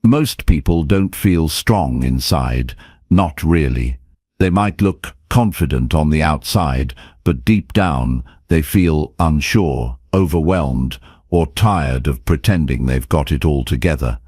Most people don't feel strong inside, not really. They might look confident on the outside, but deep down they feel unsure, overwhelmed, or tired of pretending they've got it all together.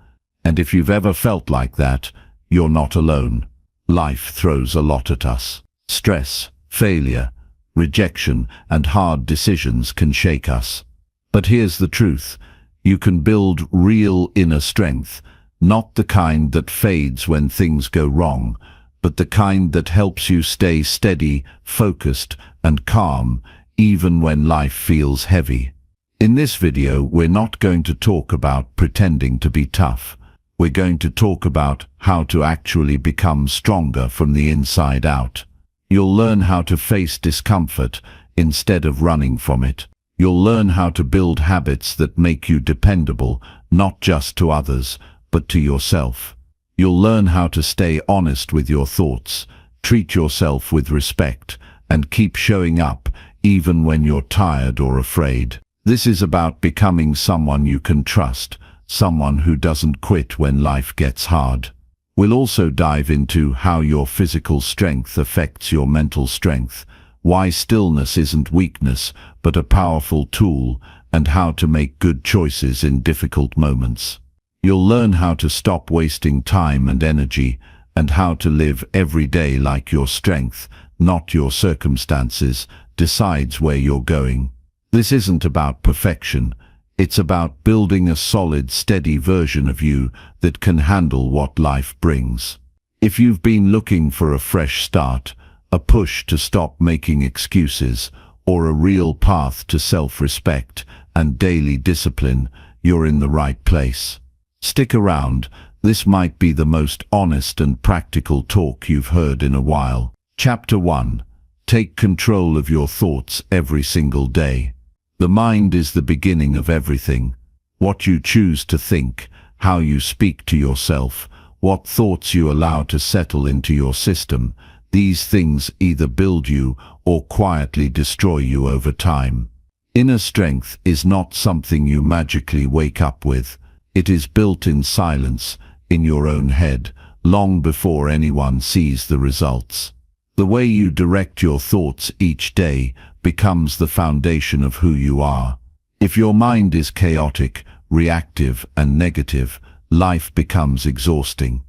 And if you've ever felt like that, you're not alone. Life throws a lot at us. Stress, failure, rejection, and hard decisions can shake us. But here's the truth. You can build real inner strength, not the kind that fades when things go wrong, but the kind that helps you stay steady, focused, and calm, even when life feels heavy. In this video, we're not going to talk about pretending to be tough. We're going to talk about how to actually become stronger from the inside out. You'll learn how to face discomfort instead of running from it. You'll learn how to build habits that make you dependable, not just to others, but to yourself. You'll learn how to stay honest with your thoughts, treat yourself with respect, and keep showing up even when you're tired or afraid. This is about becoming someone you can trust, someone who doesn't quit when life gets hard. We'll also dive into how your physical strength affects your mental strength, why stillness isn't weakness but a powerful tool, and how to make good choices in difficult moments. You'll learn how to stop wasting time and energy, and how to live every day like your strength, not your circumstances, decides where you're going. This isn't about perfection. It's about building a solid, steady version of you that can handle what life brings. If you've been looking for a fresh start, a push to stop making excuses, or a real path to self-respect and daily discipline, you're in the right place. Stick around. This might be the most honest and practical talk you've heard in a while. Chapter 1. Take control of your thoughts every single day. The mind is the beginning of everything. What you choose to think, how you speak to yourself, what thoughts you allow to settle into your system, these things either build you or quietly destroy you over time. Inner strength is not something you magically wake up with. It is built in silence, in your own head, long before anyone sees the results. The way you direct your thoughts each day becomes the foundation of who you are. If your mind is chaotic, reactive, and negative, life becomes exhausting.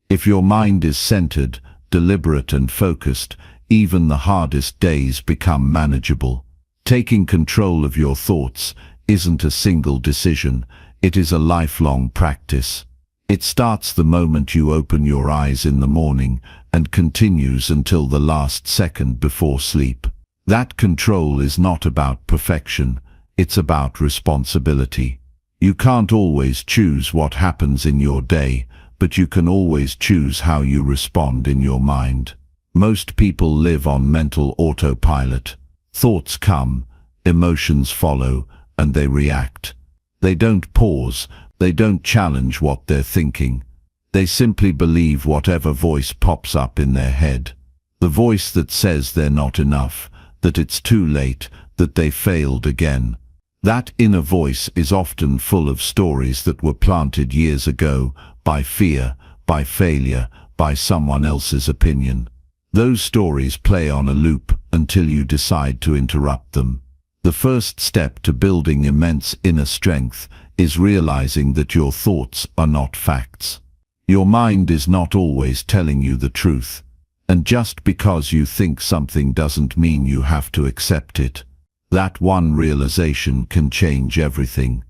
If your mind is centered, deliberate, and focused, even the hardest days become manageable. Taking control of your thoughts isn't a single decision. It is a lifelong practice. It starts the moment you open your eyes in the morning and continues until the last second before sleep. That control is not about perfection, it's about responsibility. You can't always choose what happens in your day, but you can always choose how you respond in your mind. Most people live on mental autopilot. Thoughts come, emotions follow, and they react. They don't pause, they don't challenge what they're thinking. They simply believe whatever voice pops up in their head. The voice that says they're not enough, that it's too late, that they failed again. That inner voice is often full of stories that were planted years ago by fear, by failure, by someone else's opinion. Those stories play on a loop until you decide to interrupt them. The first step to building immense inner strength is realizing that your thoughts are not facts. Your mind is not always telling you the truth. And just because you think something doesn't mean you have to accept it. That one realization can change everything.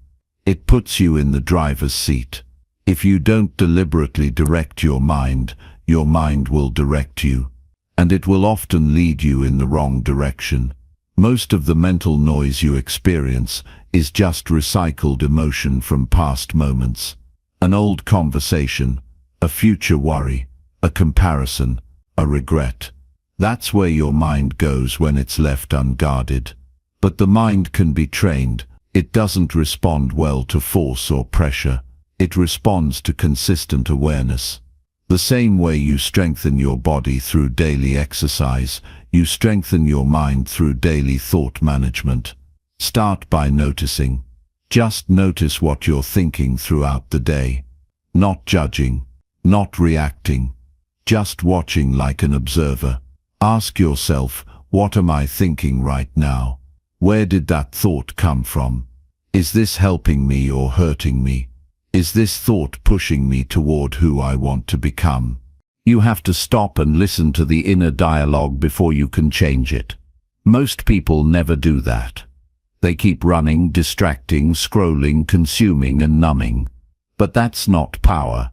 It puts you in the driver's seat. If you don't deliberately direct your mind will direct you. And it will often lead you in the wrong direction. Most of the mental noise you experience is just recycled emotion from past moments. An old conversation, a future worry, a comparison, a regret. That's where your mind goes when it's left unguarded. But the mind can be trained. It doesn't respond well to force or pressure. It responds to consistent awareness. The same way you strengthen your body through daily exercise, you strengthen your mind through daily thought management. Start by noticing. Just notice what you're thinking throughout the day. not judging, not reacting, just watching like an observer. Ask yourself, what am I thinking right now? Where did that thought come from? Is this helping me or hurting me? Is this thought pushing me toward who I want to become? You have to stop and listen to the inner dialogue before you can change it. Most people never do that. They keep running, distracting, scrolling, consuming and numbing. But that's not power.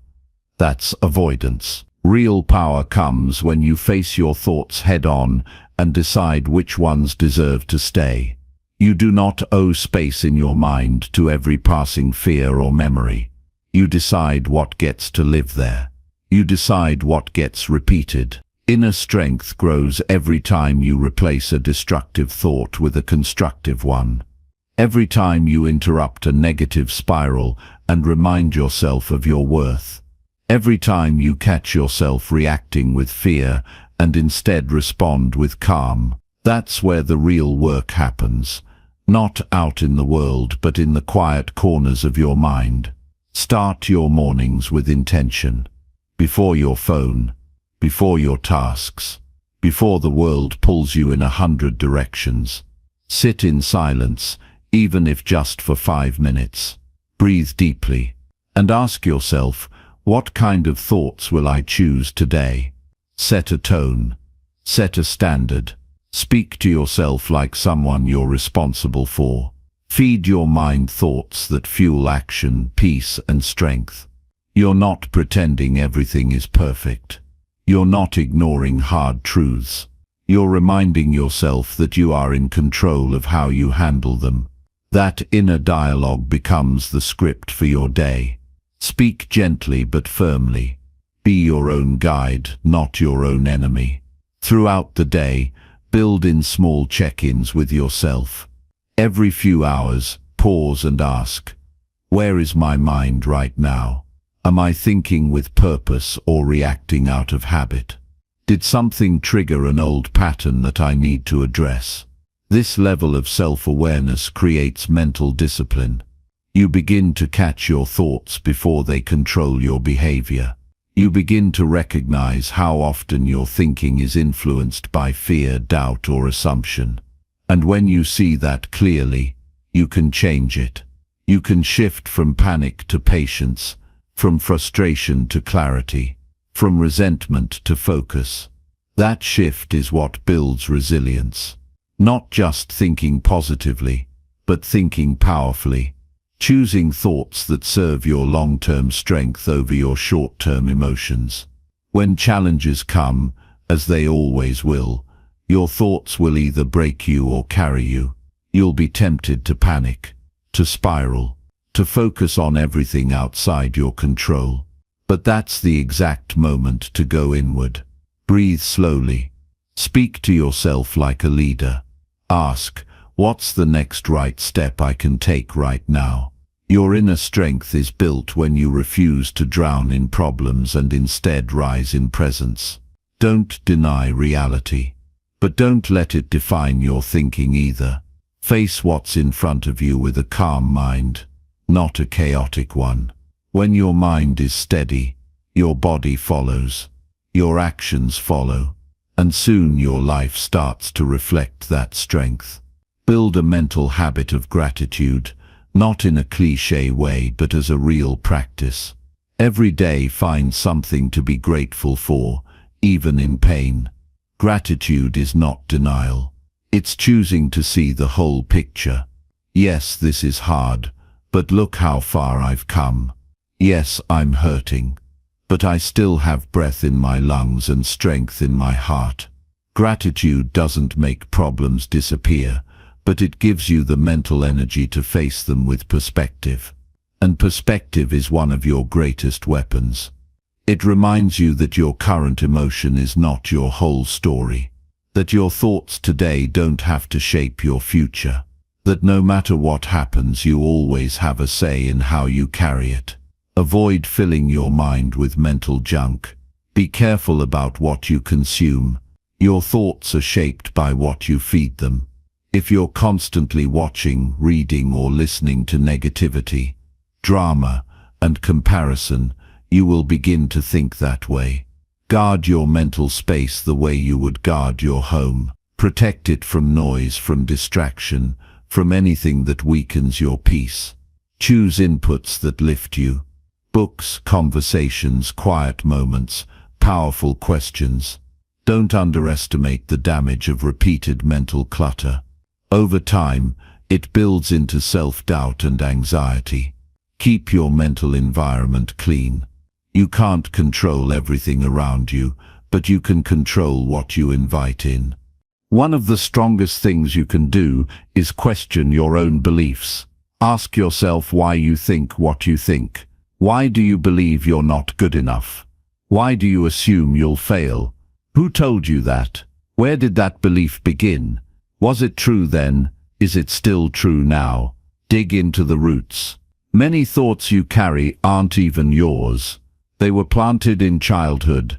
That's avoidance. Real power comes when you face your thoughts head-on and decide which ones deserve to stay. You do not owe space in your mind to every passing fear or memory. You decide what gets to live there. You decide what gets repeated. Inner strength grows every time you replace a destructive thought with a constructive one. Every time you interrupt a negative spiral and remind yourself of your worth. Every time you catch yourself reacting with fear and instead respond with calm. That's where the real work happens. Not out in the world, but in the quiet corners of your mind. Start your mornings with intention. Before your phone, before your tasks, before the world pulls you in 100 directions. Sit in silence, even if just for 5 minutes. Breathe deeply, and ask yourself, what kind of thoughts will I choose today? Set a tone. Set a standard. Speak to yourself like someone you're responsible for. Feed your mind thoughts that fuel action, peace, and strength. You're not pretending everything is perfect. You're not ignoring hard truths. You're reminding yourself that you are in control of how you handle them. That inner dialogue becomes the script for your day. Speak gently but firmly. Be your own guide, not your own enemy. Throughout the day, build in small check-ins with yourself. Every few hours, pause and ask, where is my mind right now? Am I thinking with purpose or reacting out of habit? Did something trigger an old pattern that I need to address? This level of self-awareness creates mental discipline. You begin to catch your thoughts before they control your behavior. You begin to recognize how often your thinking is influenced by fear, doubt, or assumption. And when you see that clearly, you can change it. You can shift from panic to patience, from frustration to clarity, from resentment to focus. That shift is what builds resilience. Not just thinking positively, but thinking powerfully. Choosing thoughts that serve your long-term strength over your short-term emotions. When challenges come, as they always will, your thoughts will either break you or carry you. You'll be tempted to panic, to spiral, to focus on everything outside your control. But that's the exact moment to go inward. Breathe slowly. Speak to yourself like a leader. Ask, what's the next right step I can take right now? Your inner strength is built when you refuse to drown in problems and instead rise in presence. Don't deny reality, but don't let it define your thinking either. Face what's in front of you with a calm mind, not a chaotic one. When your mind is steady, your body follows, your actions follow, and soon your life starts to reflect that strength. Build a mental habit of gratitude, not in a cliché way but as a real practice. Every day find something to be grateful for, even in pain. Gratitude is not denial. It's choosing to see the whole picture. Yes, this is hard, but look how far I've come. Yes, I'm hurting, but I still have breath in my lungs and strength in my heart. Gratitude doesn't make problems disappear, but it gives you the mental energy to face them with perspective. And perspective is one of your greatest weapons. It reminds you that your current emotion is not your whole story, that your thoughts today don't have to shape your future, that no matter what happens you always have a say in how you carry it. Avoid filling your mind with mental junk. Be careful about what you consume. Your thoughts are shaped by what you feed them. If you're constantly watching, reading, or listening to negativity, drama, and comparison, you will begin to think that way. Guard your mental space the way you would guard your home. Protect it from noise, from distraction, from anything that weakens your peace. Choose inputs that lift you. Books, conversations, quiet moments, powerful questions. Don't underestimate the damage of repeated mental clutter. Over time, it builds into self-doubt and anxiety. Keep your mental environment clean. You can't control everything around you, but you can control what you invite in. One of the strongest things you can do is question your own beliefs. Ask yourself why you think what you think. Why do you believe you're not good enough? Why do you assume you'll fail? Who told you that? Where did that belief begin? Was it true then? Is it still true now? Dig into the roots. Many thoughts you carry aren't even yours. They were planted in childhood,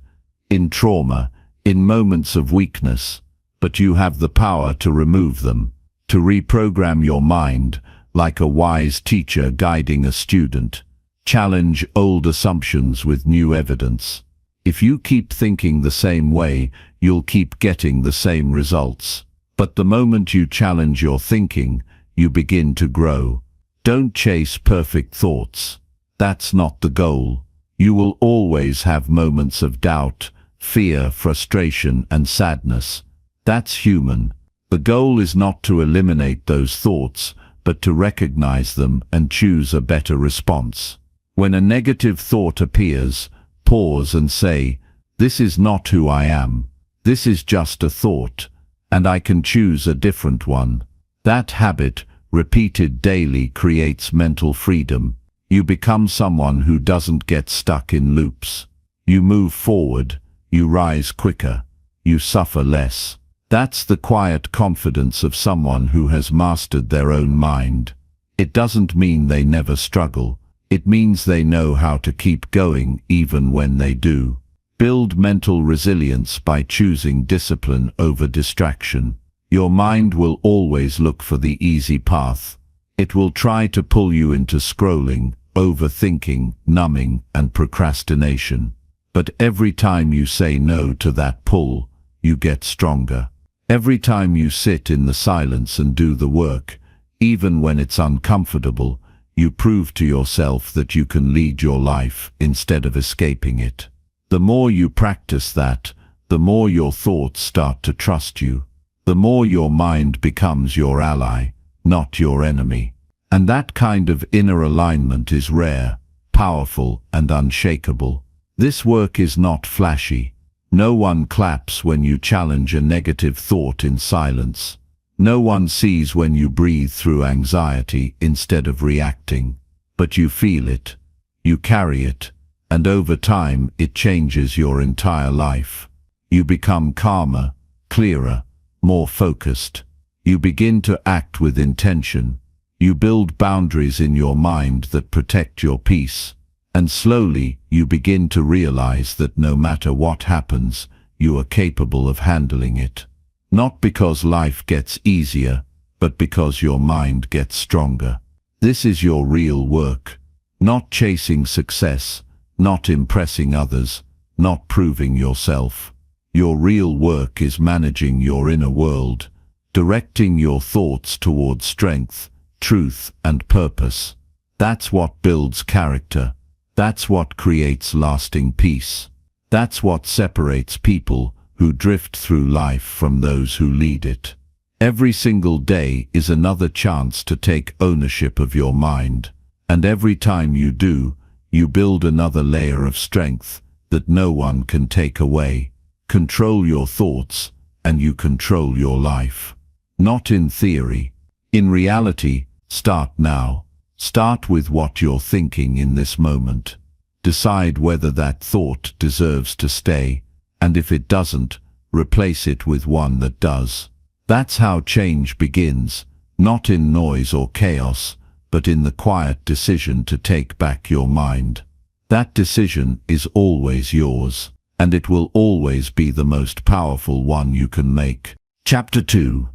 in trauma, in moments of weakness. But you have the power to remove them, to reprogram your mind, like a wise teacher guiding a student. Challenge old assumptions with new evidence. If you keep thinking the same way, you'll keep getting the same results. But the moment you challenge your thinking, you begin to grow. Don't chase perfect thoughts. That's not the goal. You will always have moments of doubt, fear, frustration, and sadness. That's human. The goal is not to eliminate those thoughts, but to recognize them and choose a better response. When a negative thought appears, pause and say, "This is not who I am. This is just a thought, and I can choose a different one." That habit, repeated daily, creates mental freedom. You become someone who doesn't get stuck in loops. You move forward, you rise quicker, you suffer less. That's the quiet confidence of someone who has mastered their own mind. It doesn't mean they never struggle. It means they know how to keep going even when they do. Build mental resilience by choosing discipline over distraction. Your mind will always look for the easy path. It will try to pull you into scrolling, overthinking, numbing, and procrastination. But every time you say no to that pull, you get stronger. Every time you sit in the silence and do the work, even when it's uncomfortable, you prove to yourself that you can lead your life instead of escaping it. The more you practice that, the more your thoughts start to trust you. The more your mind becomes your ally, not your enemy. And that kind of inner alignment is rare, powerful, and unshakable. This work is not flashy. No one claps when you challenge a negative thought in silence. No one sees when you breathe through anxiety instead of reacting. But you feel it, you carry it, and over time it changes your entire life. You become calmer, clearer, more focused. You begin to act with intention. You build boundaries in your mind that protect your peace. And slowly, you begin to realize that no matter what happens, you are capable of handling it. Not because life gets easier, but because your mind gets stronger. This is your real work. Not chasing success, not impressing others, not proving yourself. Your real work is managing your inner world, directing your thoughts toward strength, truth, and purpose. That's what builds character. That's what creates lasting peace. That's what separates people who drift through life from those who lead it. Every single day is another chance to take ownership of your mind, and every time you do, you build another layer of strength that no one can take away. Control your thoughts, and you control your life. Not in theory. In reality, start now. Start with what you're thinking in this moment. Decide whether that thought deserves to stay, and if it doesn't, replace it with one that does. That's how change begins, not in noise or chaos, but in the quiet decision to take back your mind. That decision is always yours, and it will always be the most powerful one you can make. Chapter 2.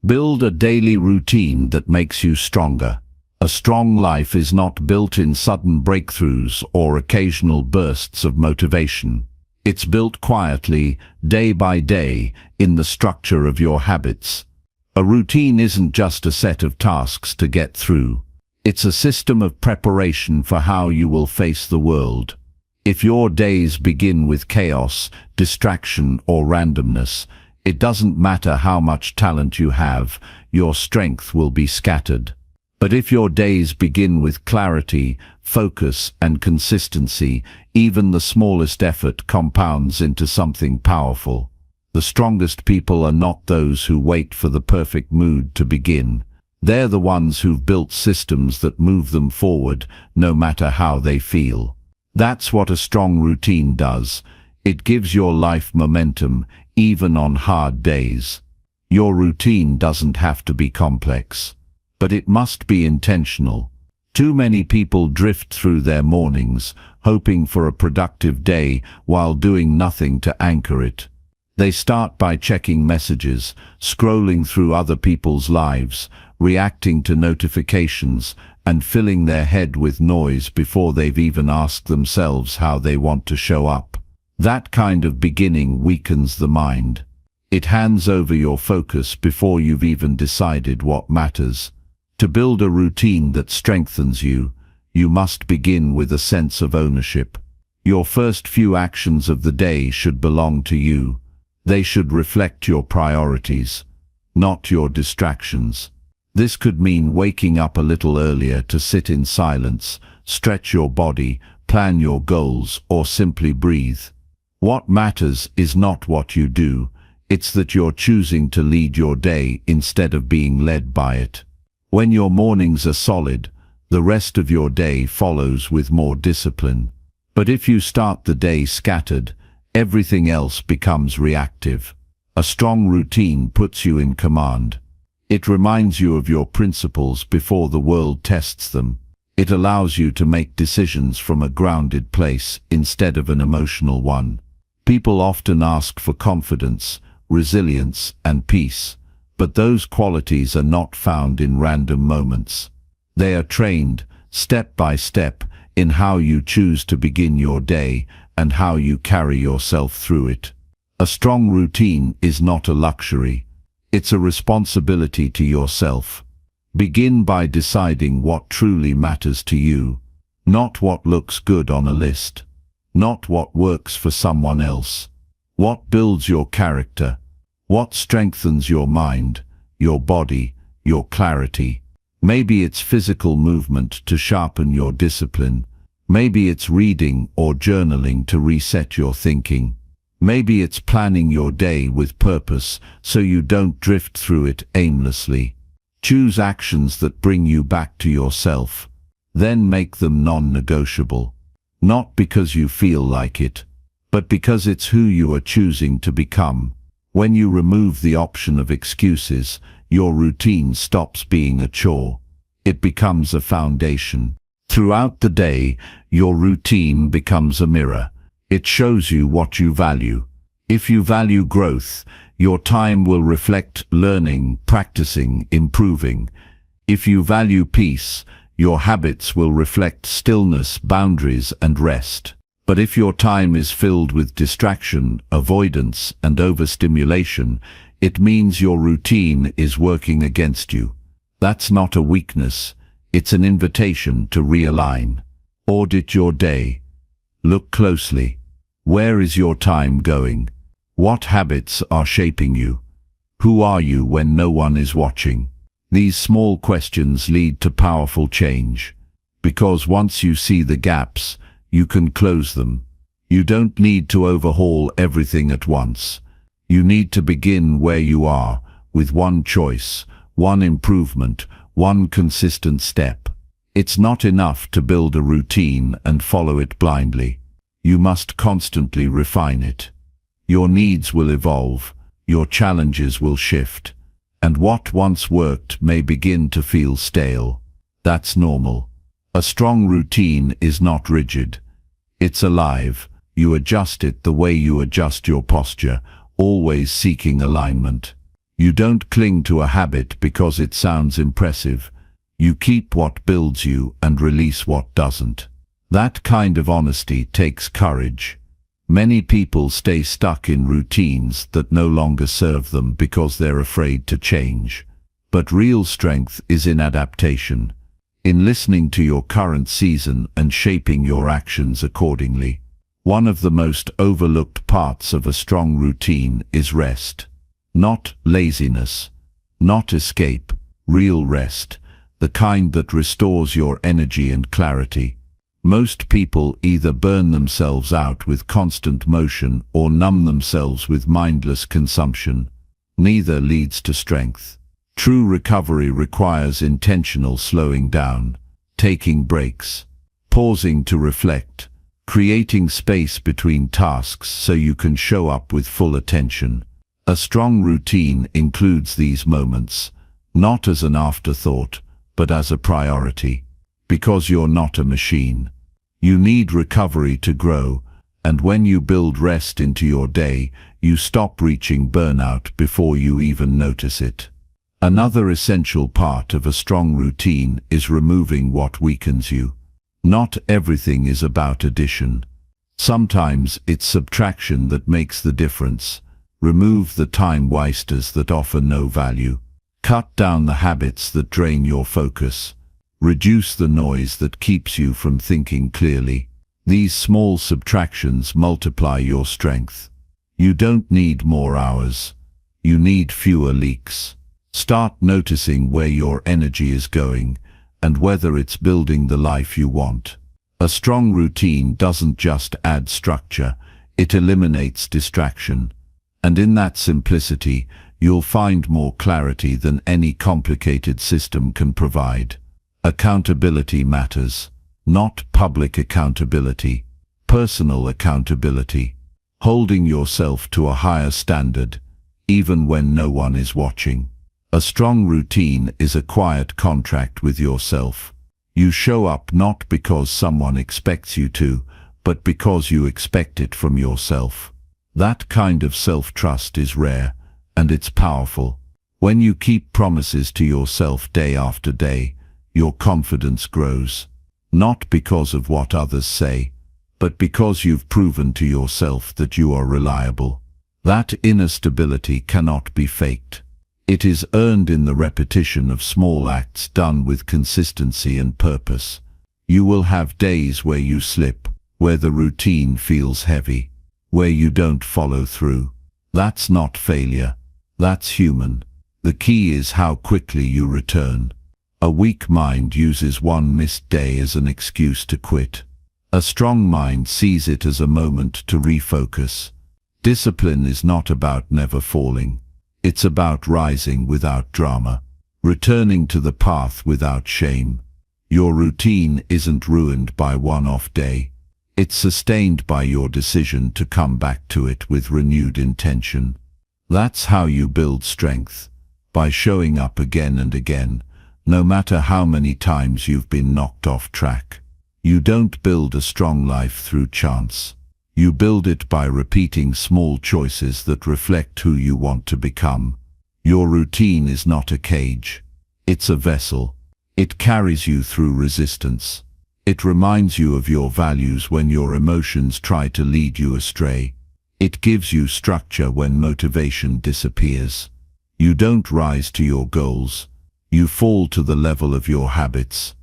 Build a daily routine that makes you stronger. A strong life is not built in sudden breakthroughs or occasional bursts of motivation. It's built quietly, day by day, in the structure of your habits. A routine isn't just a set of tasks to get through. It's a system of preparation for how you will face the world. If your days begin with chaos, distraction, or randomness, it doesn't matter how much talent you have, your strength will be scattered. But if your days begin with clarity, focus, and consistency, even the smallest effort compounds into something powerful. The strongest people are not those who wait for the perfect mood to begin. They're the ones who've built systems that move them forward, no matter how they feel. That's what a strong routine does. It gives your life momentum, even on hard days. Your routine doesn't have to be complex, but it must be intentional. Too many people drift through their mornings, hoping for a productive day while doing nothing to anchor it. They start by checking messages, scrolling through other people's lives, reacting to notifications, and filling their head with noise before they've even asked themselves how they want to show up. That kind of beginning weakens the mind. It hands over your focus before you've even decided what matters. To build a routine that strengthens you, you must begin with a sense of ownership. Your first few actions of the day should belong to you. They should reflect your priorities, not your distractions. This could mean waking up a little earlier to sit in silence, stretch your body, plan your goals, or simply breathe. What matters is not what you do, it's that you're choosing to lead your day instead of being led by it. When your mornings are solid, the rest of your day follows with more discipline. But if you start the day scattered, everything else becomes reactive. A strong routine puts you in command. It reminds you of your principles before the world tests them. It allows you to make decisions from a grounded place instead of an emotional one. People often ask for confidence, resilience, and peace. But those qualities are not found in random moments. They are trained, step by step, in how you choose to begin your day and how you carry yourself through it. A strong routine is not a luxury. It's a responsibility to yourself. Begin by deciding what truly matters to you, not what looks good on a list, not what works for someone else. What builds your character? What strengthens your mind, your body, your clarity? Maybe it's physical movement to sharpen your discipline. Maybe it's reading or journaling to reset your thinking. Maybe it's planning your day with purpose so you don't drift through it aimlessly. Choose actions that bring you back to yourself. Then make them non-negotiable. Not because you feel like it, but because it's who you are choosing to become. When you remove the option of excuses, your routine stops being a chore. It becomes a foundation. Throughout the day, your routine becomes a mirror. It shows you what you value. If you value growth, your time will reflect learning, practicing, improving. If you value peace, your habits will reflect stillness, boundaries, and rest. But if your time is filled with distraction, avoidance, and overstimulation, it means your routine is working against you. That's not a weakness, it's an invitation to realign. Audit your day. Look closely. Where is your time going? What habits are shaping you? Who are you when no one is watching? These small questions lead to powerful change. Because once you see the gaps, you can close them. You don't need to overhaul everything at once. You need to begin where you are, with one choice, one improvement, one consistent step. It's not enough to build a routine and follow it blindly. You must constantly refine it. Your needs will evolve, your challenges will shift, and what once worked may begin to feel stale. That's normal. A strong routine is not rigid. It's alive. You adjust it the way you adjust your posture, always seeking alignment. You don't cling to a habit because it sounds impressive. You keep what builds you and release what doesn't. That kind of honesty takes courage. Many people stay stuck in routines that no longer serve them because they're afraid to change. But real strength is in adaptation, in listening to your current season and shaping your actions accordingly. One of the most overlooked parts of a strong routine is rest. Not laziness, not escape, real rest, the kind that restores your energy and clarity. Most people either burn themselves out with constant motion or numb themselves with mindless consumption. Neither leads to strength. True recovery requires intentional slowing down, taking breaks, pausing to reflect, creating space between tasks so you can show up with full attention. A strong routine includes these moments, not as an afterthought, but as a priority. Because you're not a machine. You need recovery to grow, and when you build rest into your day, you stop reaching burnout before you even notice it. Another essential part of a strong routine is removing what weakens you. Not everything is about addition. Sometimes it's subtraction that makes the difference. Remove the time wasters that offer no value. Cut down the habits that drain your focus. Reduce the noise that keeps you from thinking clearly. These small subtractions multiply your strength. You don't need more hours. You need fewer leaks. Start noticing where your energy is going and whether it's building the life you want. A strong routine doesn't just add structure, it eliminates distraction. And in that simplicity, you'll find more clarity than any complicated system can provide. Accountability matters. Not public accountability, personal accountability. Holding yourself to a higher standard, even when no one is watching. A strong routine is a quiet contract with yourself. You show up not because someone expects you to, but because you expect it from yourself. That kind of self-trust is rare, and it's powerful. When you keep promises to yourself day after day, your confidence grows. Not because of what others say, but because you've proven to yourself that you are reliable. That inner stability cannot be faked. It is earned in the repetition of small acts done with consistency and purpose. You will have days where you slip, where the routine feels heavy, where you don't follow through. That's not failure. That's human. The key is how quickly you return. A weak mind uses one missed day as an excuse to quit. A strong mind sees it as a moment to refocus. Discipline is not about never falling. It's about rising without drama, returning to the path without shame. Your routine isn't ruined by one off day. It's sustained by your decision to come back to it with renewed intention. That's how you build strength, by showing up again and again, no matter how many times you've been knocked off track. You don't build a strong life through chance. You build it by repeating small choices that reflect who you want to become. Your routine is not a cage. It's a vessel. It carries you through resistance. It reminds you of your values when your emotions try to lead you astray. It gives you structure when motivation disappears. You don't rise to your goals. You fall to the level of your habits.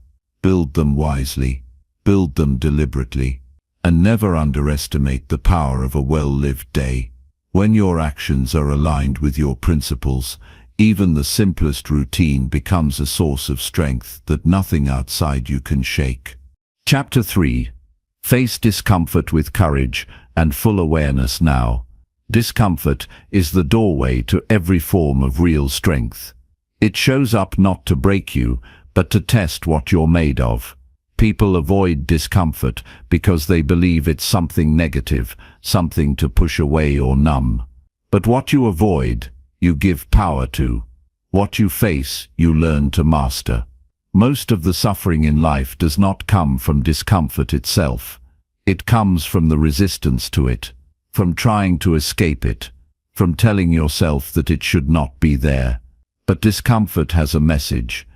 Build them wisely. Build them deliberately. And never underestimate the power of a well-lived day. When your actions are aligned with your principles, even the simplest routine becomes a source of strength that nothing outside you can shake. Chapter 3. Face discomfort with courage and full awareness now. Discomfort is the doorway to every form of real strength. It shows up not to break you, but to test what you're made of. People avoid discomfort because they believe it's something negative, something to push away or numb. But what you avoid, you give power to. What you face, you learn to master. Most of the suffering in life does not come from discomfort itself. It comes from the resistance to it, from trying to escape it, from telling yourself that it should not be there. But discomfort has a message,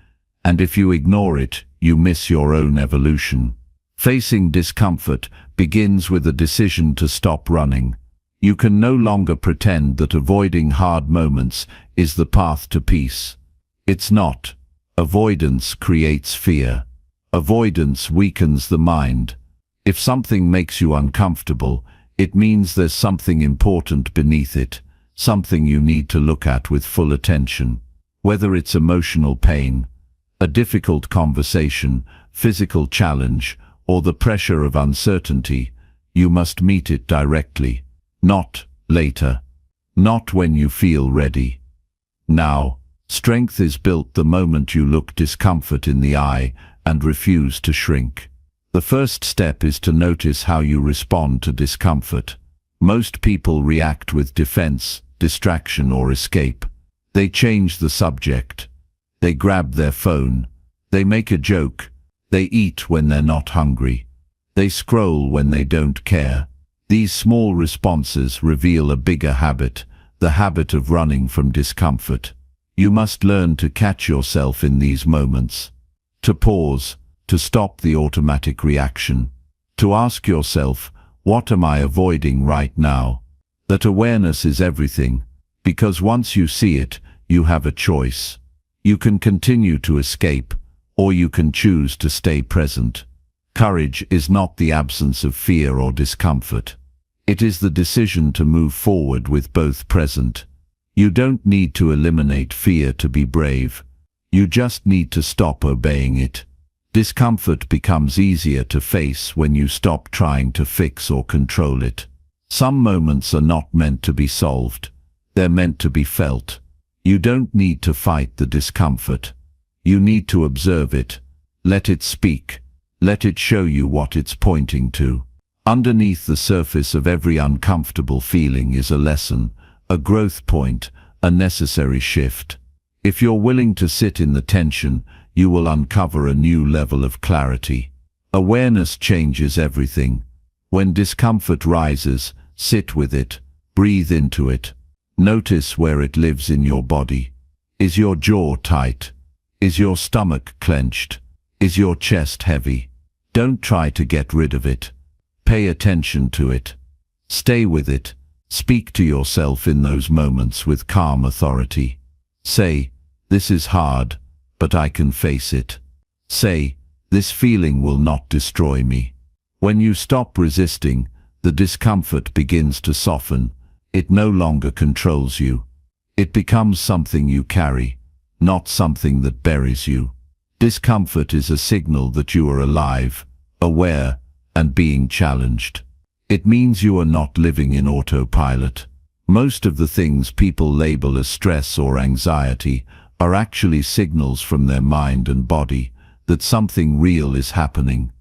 And if you ignore it, you miss your own evolution. Facing discomfort begins with a decision to stop running. You can no longer pretend that avoiding hard moments is the path to peace. It's not. Avoidance creates fear. Avoidance weakens the mind. If something makes you uncomfortable, it means there's something important beneath it, something you need to look at with full attention. Whether it's emotional pain, a difficult conversation, physical challenge, or the pressure of uncertainty, you must meet it directly. Not later. Not when you feel ready. Now. Strength is built the moment you look discomfort in the eye and refuse to shrink. The first step is to notice how you respond to discomfort. Most people react with defense, distraction, or escape. They change the subject. They grab their phone. They make a joke. They eat when they're not hungry. They scroll when they don't care. These small responses reveal a bigger habit, the habit of running from discomfort. You must learn to catch yourself in these moments, to pause, to stop the automatic reaction, to ask yourself, what am I avoiding right now? That awareness is everything, because once you see it, you have a choice. You can continue to escape, or you can choose to stay present. Courage is not the absence of fear or discomfort. It is the decision to move forward with both present. You don't need to eliminate fear to be brave. You just need to stop obeying it. Discomfort becomes easier to face when you stop trying to fix or control it. Some moments are not meant to be solved. They're meant to be felt. You don't need to fight the discomfort. You need to observe it. Let it speak. Let it show you what it's pointing to. Underneath the surface of every uncomfortable feeling is a lesson, a growth point, a necessary shift. If you're willing to sit in the tension, you will uncover a new level of clarity. Awareness changes everything. When discomfort rises, sit with it, breathe into it. Notice where it lives in your body. Is your jaw tight? Is your stomach clenched? Is your chest heavy? Don't try to get rid of it. Pay attention to it. Stay with it. Speak to yourself in those moments with calm authority. Say, this is hard, but I can face it. Say, this feeling will not destroy me. When you stop resisting, the discomfort begins to soften. It no longer controls you. It becomes something you carry, not something that buries you. Discomfort is a signal that you are alive, aware, and being challenged. It means you are not living in autopilot. Most of the things people label as stress or anxiety are actually signals from their mind and body that something real is happening.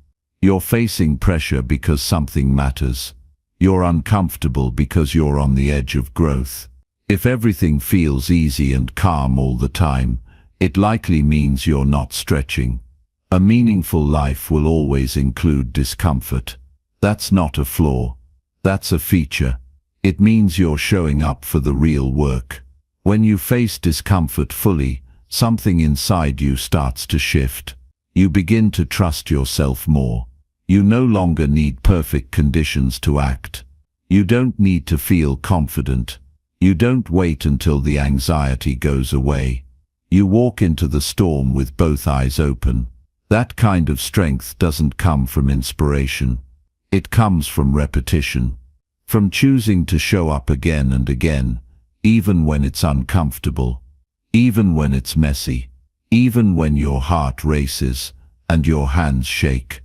You're facing pressure because something matters. You're uncomfortable because you're on the edge of growth. If everything feels easy and calm all the time, it likely means you're not stretching. A meaningful life will always include discomfort. That's not a flaw. That's a feature. It means you're showing up for the real work. When you face discomfort fully, something inside you starts to shift. You begin to trust yourself more. You no longer need perfect conditions to act. You don't need to feel confident. You don't wait until the anxiety goes away. You walk into the storm with both eyes open. That kind of strength doesn't come from inspiration. It comes from repetition, from choosing to show up again and again, even when it's uncomfortable, even when it's messy, even when your heart races and your hands shake.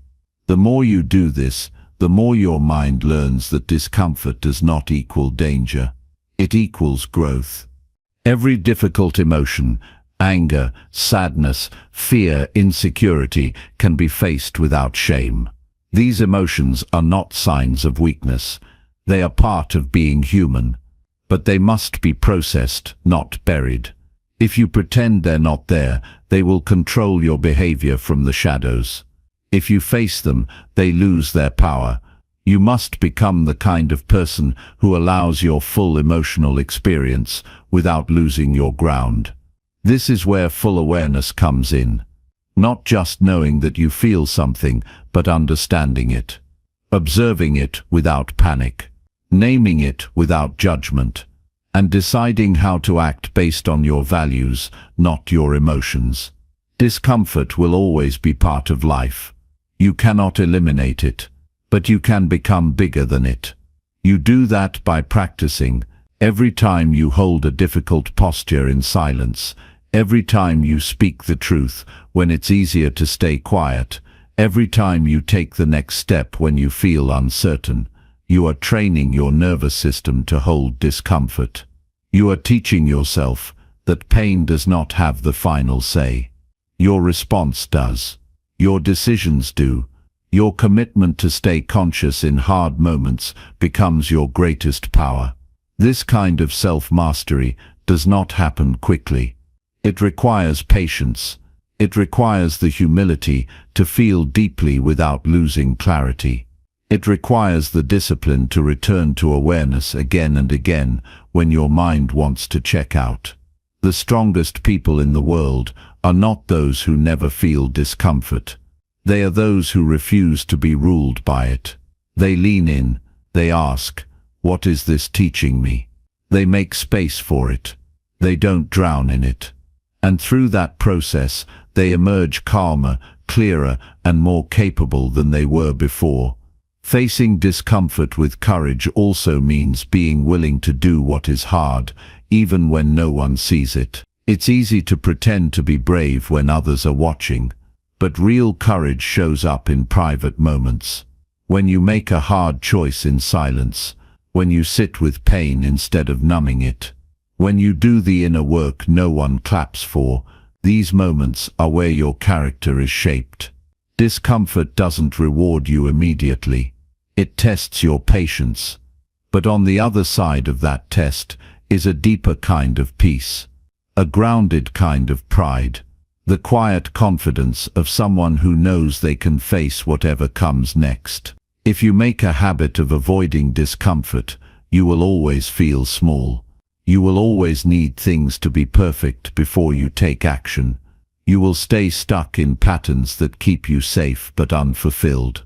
The more you do this, the more your mind learns that discomfort does not equal danger. It equals growth. Every difficult emotion, anger, sadness, fear, insecurity, can be faced without shame. These emotions are not signs of weakness. They are part of being human. But they must be processed, not buried. If you pretend they're not there, they will control your behavior from the shadows. If you face them, they lose their power. You must become the kind of person who allows your full emotional experience without losing your ground. This is where full awareness comes in. Not just knowing that you feel something, but understanding it. Observing it without panic. Naming it without judgment. And deciding how to act based on your values, not your emotions. Discomfort will always be part of life. You cannot eliminate it, but you can become bigger than it. You do that by practicing. Every time you hold a difficult posture in silence, every time you speak the truth when it's easier to stay quiet, every time you take the next step when you feel uncertain, you are training your nervous system to hold discomfort. You are teaching yourself that pain does not have the final say. Your response does. Your decisions do. Your commitment to stay conscious in hard moments becomes your greatest power. This kind of self-mastery does not happen quickly. It requires patience. It requires the humility to feel deeply without losing clarity. It requires the discipline to return to awareness again and again when your mind wants to check out. The strongest people in the world are not those who never feel discomfort. They are those who refuse to be ruled by it. They lean in. They ask, "What is this teaching me?" They make space for it. They don't drown in it. And through that process, they emerge calmer, clearer, and more capable than they were before. Facing discomfort with courage also means being willing to do what is hard, even when no one sees it. It's easy to pretend to be brave when others are watching, but real courage shows up in private moments. When you make a hard choice in silence, when you sit with pain instead of numbing it, when you do the inner work no one claps for, these moments are where your character is shaped. Discomfort doesn't reward you immediately. It tests your patience. But on the other side of that test is a deeper kind of peace, a grounded kind of pride, the quiet confidence of someone who knows they can face whatever comes next. If you make a habit of avoiding discomfort, you will always feel small. You will always need things to be perfect before you take action. You will stay stuck in patterns that keep you safe but unfulfilled.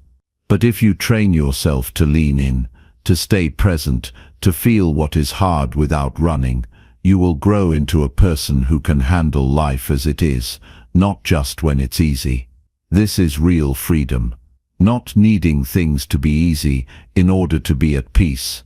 But if you train yourself to lean in, to stay present, to feel what is hard without running, you will grow into a person who can handle life as it is, not just when it's easy. This is real freedom, not needing things to be easy in order to be at peace.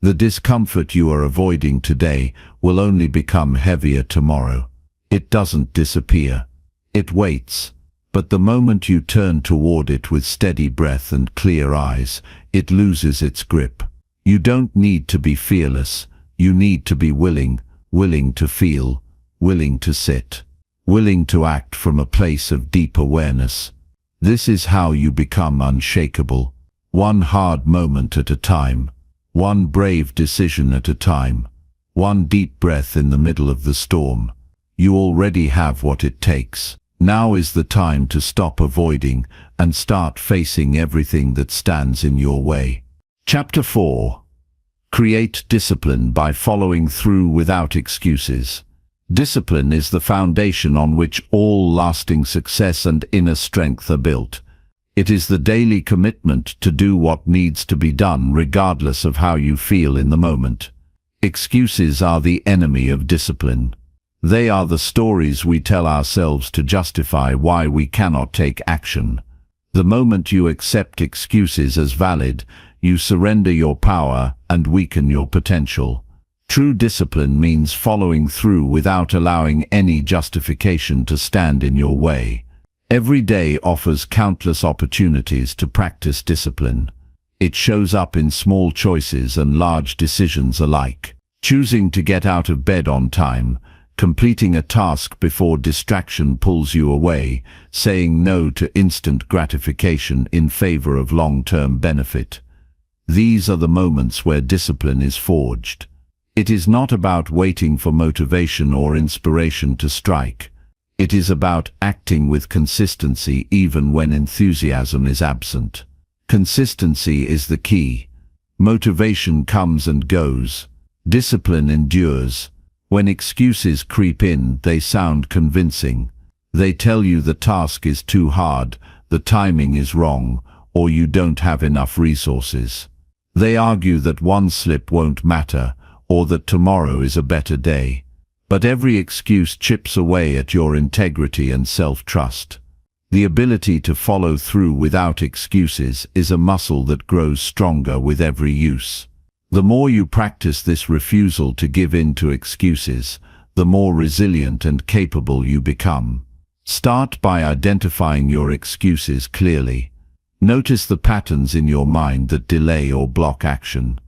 The discomfort you are avoiding today will only become heavier tomorrow. It doesn't disappear. It waits. But the moment you turn toward it with steady breath and clear eyes, it loses its grip. You don't need to be fearless. You need to be willing, willing to feel, willing to sit, willing to act from a place of deep awareness. This is how you become unshakable, one hard moment at a time, one brave decision at a time, one deep breath in the middle of the storm. You already have what it takes. Now is the time to stop avoiding and start facing everything that stands in your way. Chapter 4. Create discipline by following through without excuses. Discipline is the foundation on which all lasting success and inner strength are built. It is the daily commitment to do what needs to be done regardless of how you feel in the moment. Excuses are the enemy of discipline. They are the stories we tell ourselves to justify why we cannot take action. The moment you accept excuses as valid, you surrender your power and weaken your potential. True discipline means following through without allowing any justification to stand in your way. Every day offers countless opportunities to practice discipline. It shows up in small choices and large decisions alike. Choosing to get out of bed on time, completing a task before distraction pulls you away, saying no to instant gratification in favor of long-term benefit. These are the moments where discipline is forged. It is not about waiting for motivation or inspiration to strike. It is about acting with consistency even when enthusiasm is absent. Consistency is the key. Motivation comes and goes. Discipline endures. When excuses creep in, they sound convincing. They tell you the task is too hard, the timing is wrong, or you don't have enough resources. They argue that one slip won't matter, or that tomorrow is a better day. But every excuse chips away at your integrity and self-trust. The ability to follow through without excuses is a muscle that grows stronger with every use. The more you practice this refusal to give in to excuses, the more resilient and capable you become. Start by identifying your excuses clearly. Notice the patterns in your mind that delay or block action.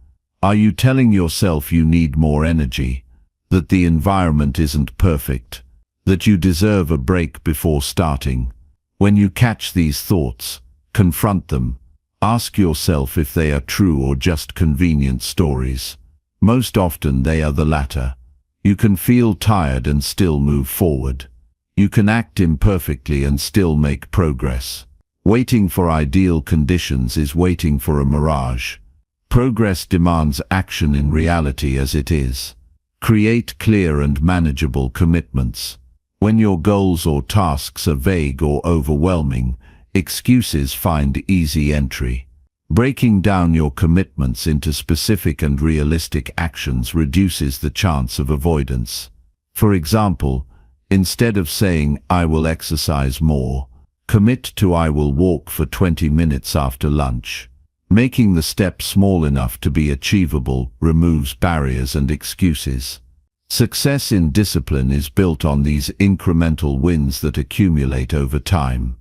Are you telling yourself you need more energy? That the environment isn't perfect? That you deserve a break before starting? When you catch these thoughts, confront them. Ask yourself if they are true or just convenient stories. Most often they are the latter. You can feel tired and still move forward. You can act imperfectly and still make progress. Waiting for ideal conditions is waiting for a mirage. Progress demands action in reality as it is. Create clear and manageable commitments. When your goals or tasks are vague or overwhelming, excuses find easy entry. Breaking down your commitments into specific and realistic actions reduces the chance of avoidance. For example, instead of saying, "I will exercise more," commit to "I will walk for 20 minutes after lunch." Making the step small enough to be achievable removes barriers and excuses. Success in discipline is built on these incremental wins that accumulate over time.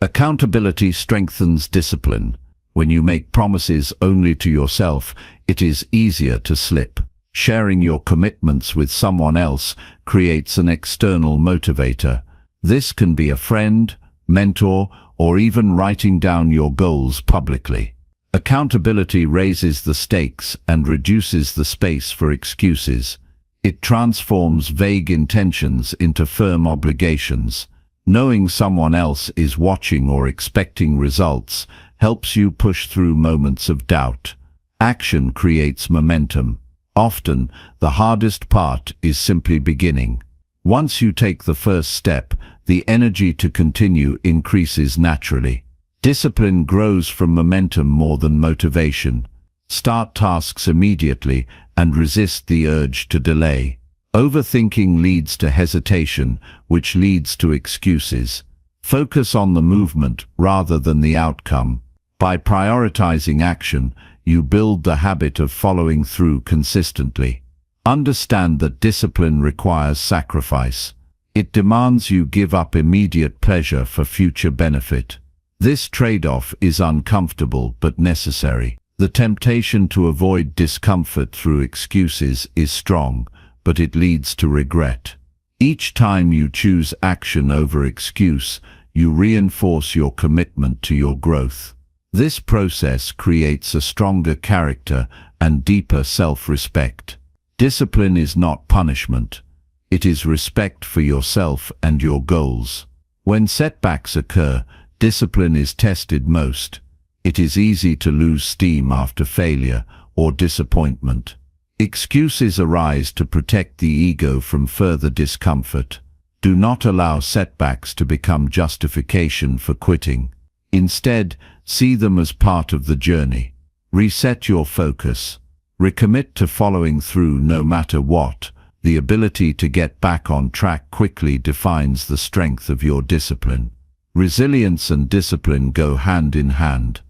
Accountability strengthens discipline. When you make promises only to yourself, it is easier to slip. Sharing your commitments with someone else creates an external motivator. This can be a friend, mentor, or even writing down your goals publicly. Accountability raises the stakes and reduces the space for excuses. It transforms vague intentions into firm obligations. Knowing someone else is watching or expecting results helps you push through moments of doubt. Action creates momentum. Often, the hardest part is simply beginning. Once you take the first step, the energy to continue increases naturally. Discipline grows from momentum more than motivation. Start tasks immediately and resist the urge to delay. Overthinking leads to hesitation, which leads to excuses. Focus on the movement rather than the outcome. By prioritizing action, you build the habit of following through consistently. Understand that discipline requires sacrifice. It demands you give up immediate pleasure for future benefit. This trade-off is uncomfortable but necessary. The temptation to avoid discomfort through excuses is strong, but it leads to regret. Each time you choose action over excuse, you reinforce your commitment to your growth. This process creates a stronger character and deeper self-respect. Discipline is not punishment. It is respect for yourself and your goals. When setbacks occur, discipline is tested most. It is easy to lose steam after failure or disappointment. Excuses arise to protect the ego from further discomfort. Do not allow setbacks to become justification for quitting. Instead, see them as part of the journey. Reset your focus. Recommit to following through no matter what. The ability to get back on track quickly defines the strength of your discipline. Resilience and discipline go hand in hand.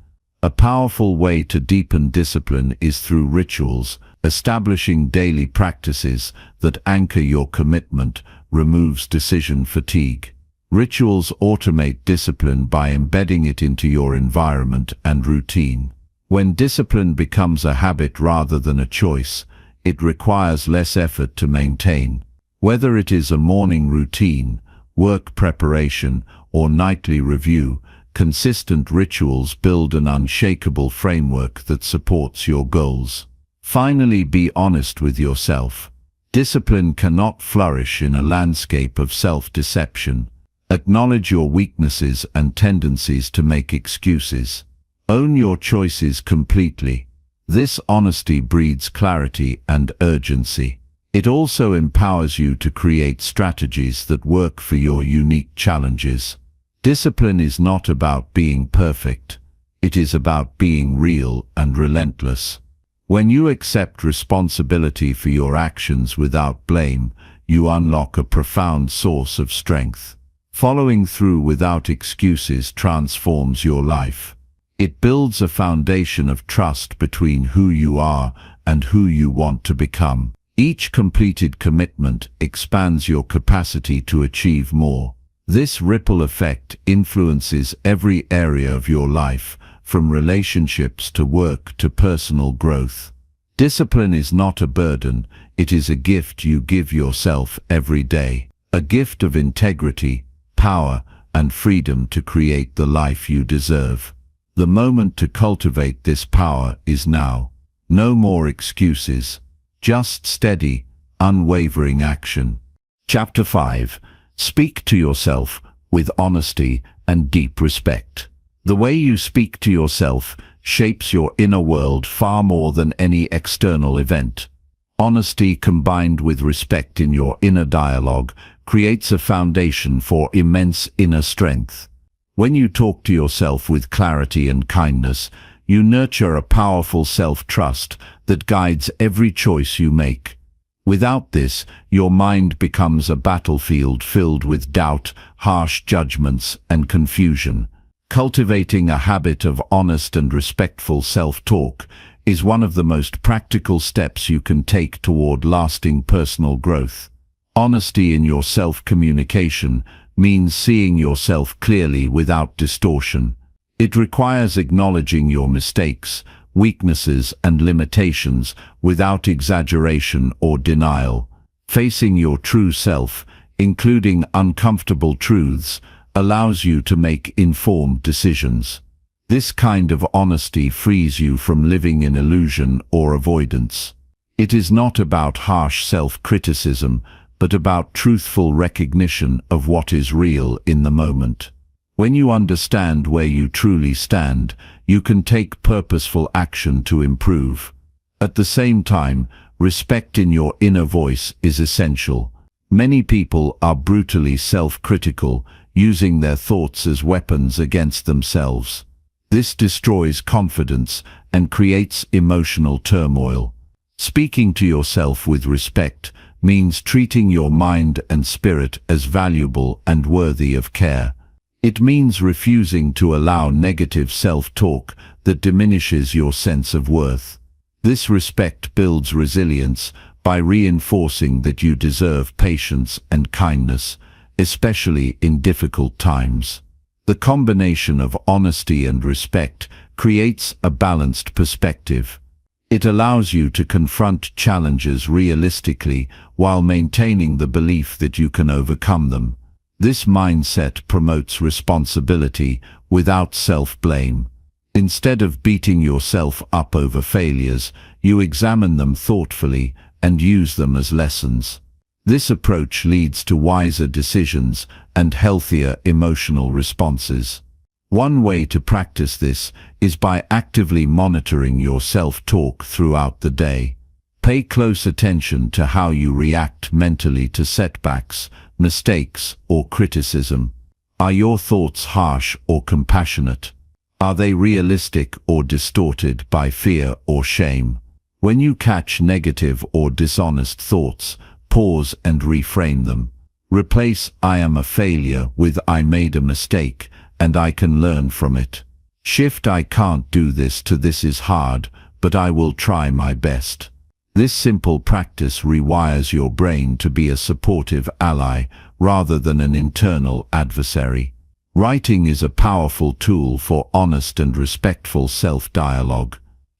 A powerful way to deepen discipline is through rituals. Establishing daily practices that anchor your commitment removes decision fatigue. Rituals automate discipline by embedding it into your environment and routine. When discipline becomes a habit rather than a choice, it requires less effort to maintain. Whether it is a morning routine, work preparation, or nightly review, consistent rituals build an unshakable framework that supports your goals. Finally, be honest with yourself. Discipline cannot flourish in a landscape of self-deception. Acknowledge your weaknesses and tendencies to make excuses. Own your choices completely. This honesty breeds clarity and urgency. It also empowers you to create strategies that work for your unique challenges. Discipline is not about being perfect. It is about being real and relentless. When you accept responsibility for your actions without blame, you unlock a profound source of strength. Following through without excuses transforms your life. It builds a foundation of trust between who you are and who you want to become. Each completed commitment expands your capacity to achieve more. This ripple effect influences every area of your life, from relationships to work to personal growth. Discipline is not a burden, it is a gift you give yourself every day. A gift of integrity, power, and freedom to create the life you deserve. The moment to cultivate this power is now. No more excuses, just steady, unwavering action. Chapter 5. Speak to yourself with honesty and deep respect. The way you speak to yourself shapes your inner world far more than any external event. Honesty combined with respect in your inner dialogue creates a foundation for immense inner strength. When you talk to yourself with clarity and kindness, you nurture a powerful self-trust that guides every choice you make. Without this, your mind becomes a battlefield filled with doubt, harsh judgments, and confusion. Cultivating a habit of honest and respectful self-talk is one of the most practical steps you can take toward lasting personal growth. Honesty in your self-communication means seeing yourself clearly without distortion. It requires acknowledging your mistakes, weaknesses, and limitations without exaggeration or denial. Facing your true self, including uncomfortable truths, allows you to make informed decisions. This kind of honesty frees you from living in illusion or avoidance. It is not about harsh self-criticism, but about truthful recognition of what is real in the moment. When you understand where you truly stand, you can take purposeful action to improve. At the same time, respect in your inner voice is essential. Many people are brutally self-critical, using their thoughts as weapons against themselves. This destroys confidence and creates emotional turmoil. Speaking to yourself with respect means treating your mind and spirit as valuable and worthy of care. It means refusing to allow negative self-talk that diminishes your sense of worth. This respect builds resilience by reinforcing that you deserve patience and kindness, especially in difficult times. The combination of honesty and respect creates a balanced perspective. It allows you to confront challenges realistically while maintaining the belief that you can overcome them. This mindset promotes responsibility without self-blame. Instead of beating yourself up over failures, you examine them thoughtfully and use them as lessons. This approach leads to wiser decisions and healthier emotional responses. One way to practice this is by actively monitoring your self-talk throughout the day. Pay close attention to how you react mentally to setbacks, mistakes, or criticism. Are your thoughts harsh or compassionate? Are they realistic or distorted by fear or shame? When you catch negative or dishonest thoughts, pause and reframe them. Replace "I am a failure" with "I made a mistake and I can learn from it." Shift "I can't do this" to "This is hard, but I will try my best." This simple practice rewires your brain to be a supportive ally rather than an internal adversary. Writing is a powerful tool for honest and respectful self-dialogue.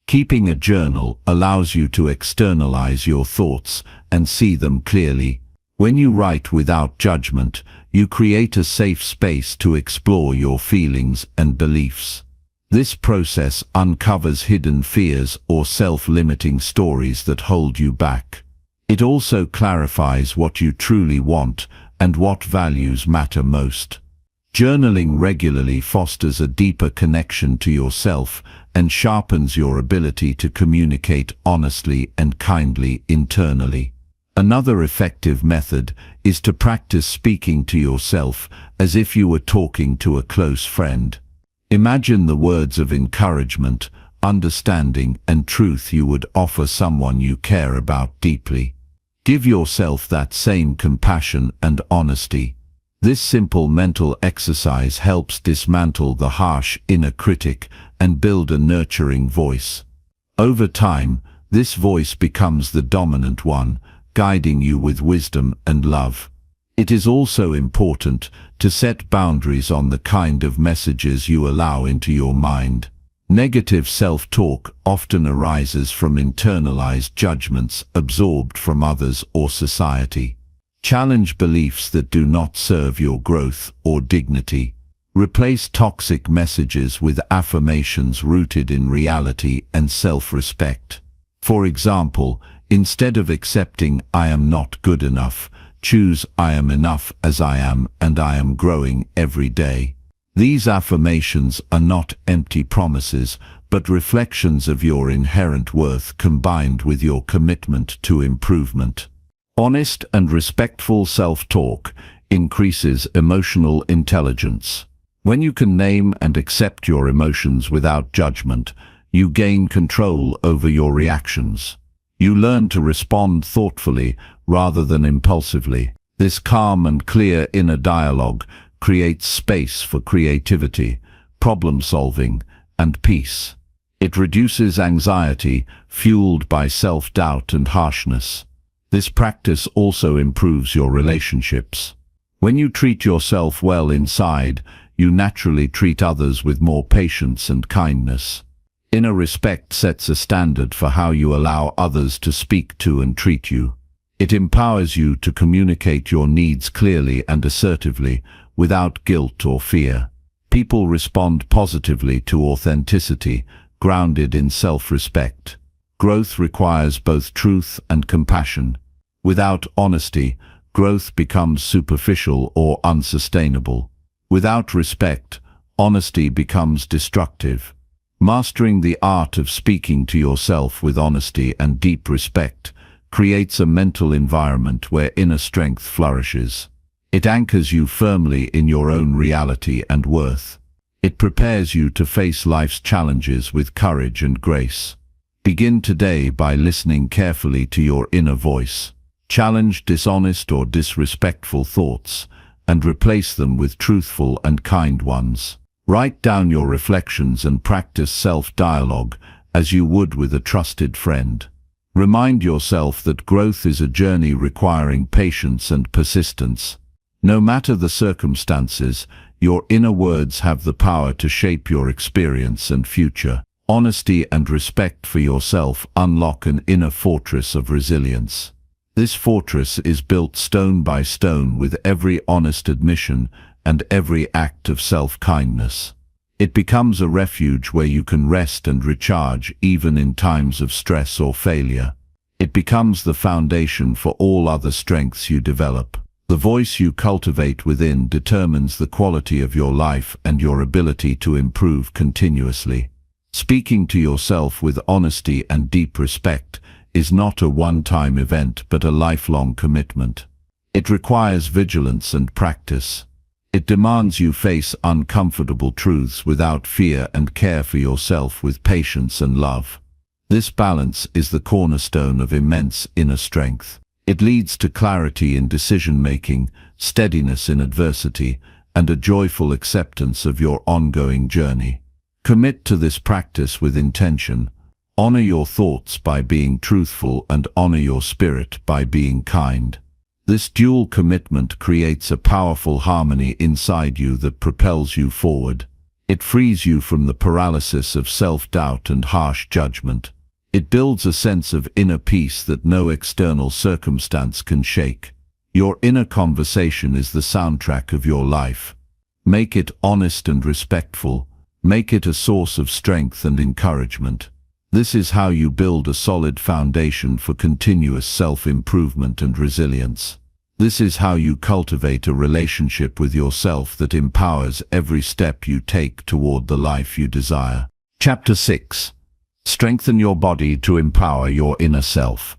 Keeping a journal allows you to externalize your thoughts and see them clearly. When you write without judgment, you create a safe space to explore your feelings and beliefs. This process uncovers hidden fears or self-limiting stories that hold you back. It also clarifies what you truly want and what values matter most. Journaling regularly fosters a deeper connection to yourself and sharpens your ability to communicate honestly and kindly internally. Another effective method is to practice speaking to yourself as if you were talking to a close friend. Imagine the words of encouragement, understanding, and truth you would offer someone you care about deeply. Give yourself that same compassion and honesty. This simple mental exercise helps dismantle the harsh inner critic and build a nurturing voice. Over time, this voice becomes the dominant one, guiding you with wisdom and love. It is also important to set boundaries on the kind of messages you allow into your mind. Negative self-talk often arises from internalized judgments absorbed from others or society. Challenge beliefs that do not serve your growth or dignity. Replace toxic messages with affirmations rooted in reality and self-respect. For example, instead of accepting "I am not good enough," choose "I am enough as I am and I am growing every day." These affirmations are not empty promises, but reflections of your inherent worth combined with your commitment to improvement. Honest and respectful self-talk increases emotional intelligence. When you can name and accept your emotions without judgment, you gain control over your reactions. You learn to respond thoughtfully rather than impulsively. This calm and clear inner dialogue creates space for creativity, problem-solving, and peace. It reduces anxiety fueled by self-doubt and harshness. This practice also improves your relationships. When you treat yourself well inside, you naturally treat others with more patience and kindness. Inner respect sets a standard for how you allow others to speak to and treat you. It empowers you to communicate your needs clearly and assertively, without guilt or fear. People respond positively to authenticity, grounded in self-respect. Growth requires both truth and compassion. Without honesty, growth becomes superficial or unsustainable. Without respect, honesty becomes destructive. Mastering the art of speaking to yourself with honesty and deep respect creates a mental environment where inner strength flourishes. It anchors you firmly in your own reality and worth. It prepares you to face life's challenges with courage and grace. Begin today by listening carefully to your inner voice. Challenge dishonest or disrespectful thoughts and replace them with truthful and kind ones. Write down your reflections and practice self-dialogue as you would with a trusted friend. Remind yourself that growth is a journey requiring patience and persistence. No matter the circumstances, your inner words have the power to shape your experience and future. Honesty and respect for yourself unlock an inner fortress of resilience. This fortress is built stone by stone with every honest admission and every act of self-kindness. It becomes a refuge where you can rest and recharge even in times of stress or failure. It becomes the foundation for all other strengths you develop. The voice you cultivate within determines the quality of your life and your ability to improve continuously. Speaking to yourself with honesty and deep respect is not a one-time event but a lifelong commitment. It requires vigilance and practice. It demands you face uncomfortable truths without fear and care for yourself with patience and love. This balance is the cornerstone of immense inner strength. It leads to clarity in decision-making, steadiness in adversity, and a joyful acceptance of your ongoing journey. Commit to this practice with intention. Honor your thoughts by being truthful and honor your spirit by being kind. This dual commitment creates a powerful harmony inside you that propels you forward. It frees you from the paralysis of self-doubt and harsh judgment. It builds a sense of inner peace that no external circumstance can shake. Your inner conversation is the soundtrack of your life. Make it honest and respectful. Make it a source of strength and encouragement. This is how you build a solid foundation for continuous self-improvement and resilience. This is how you cultivate a relationship with yourself that empowers every step you take toward the life you desire. Chapter 6. Strengthen your body to empower your inner self.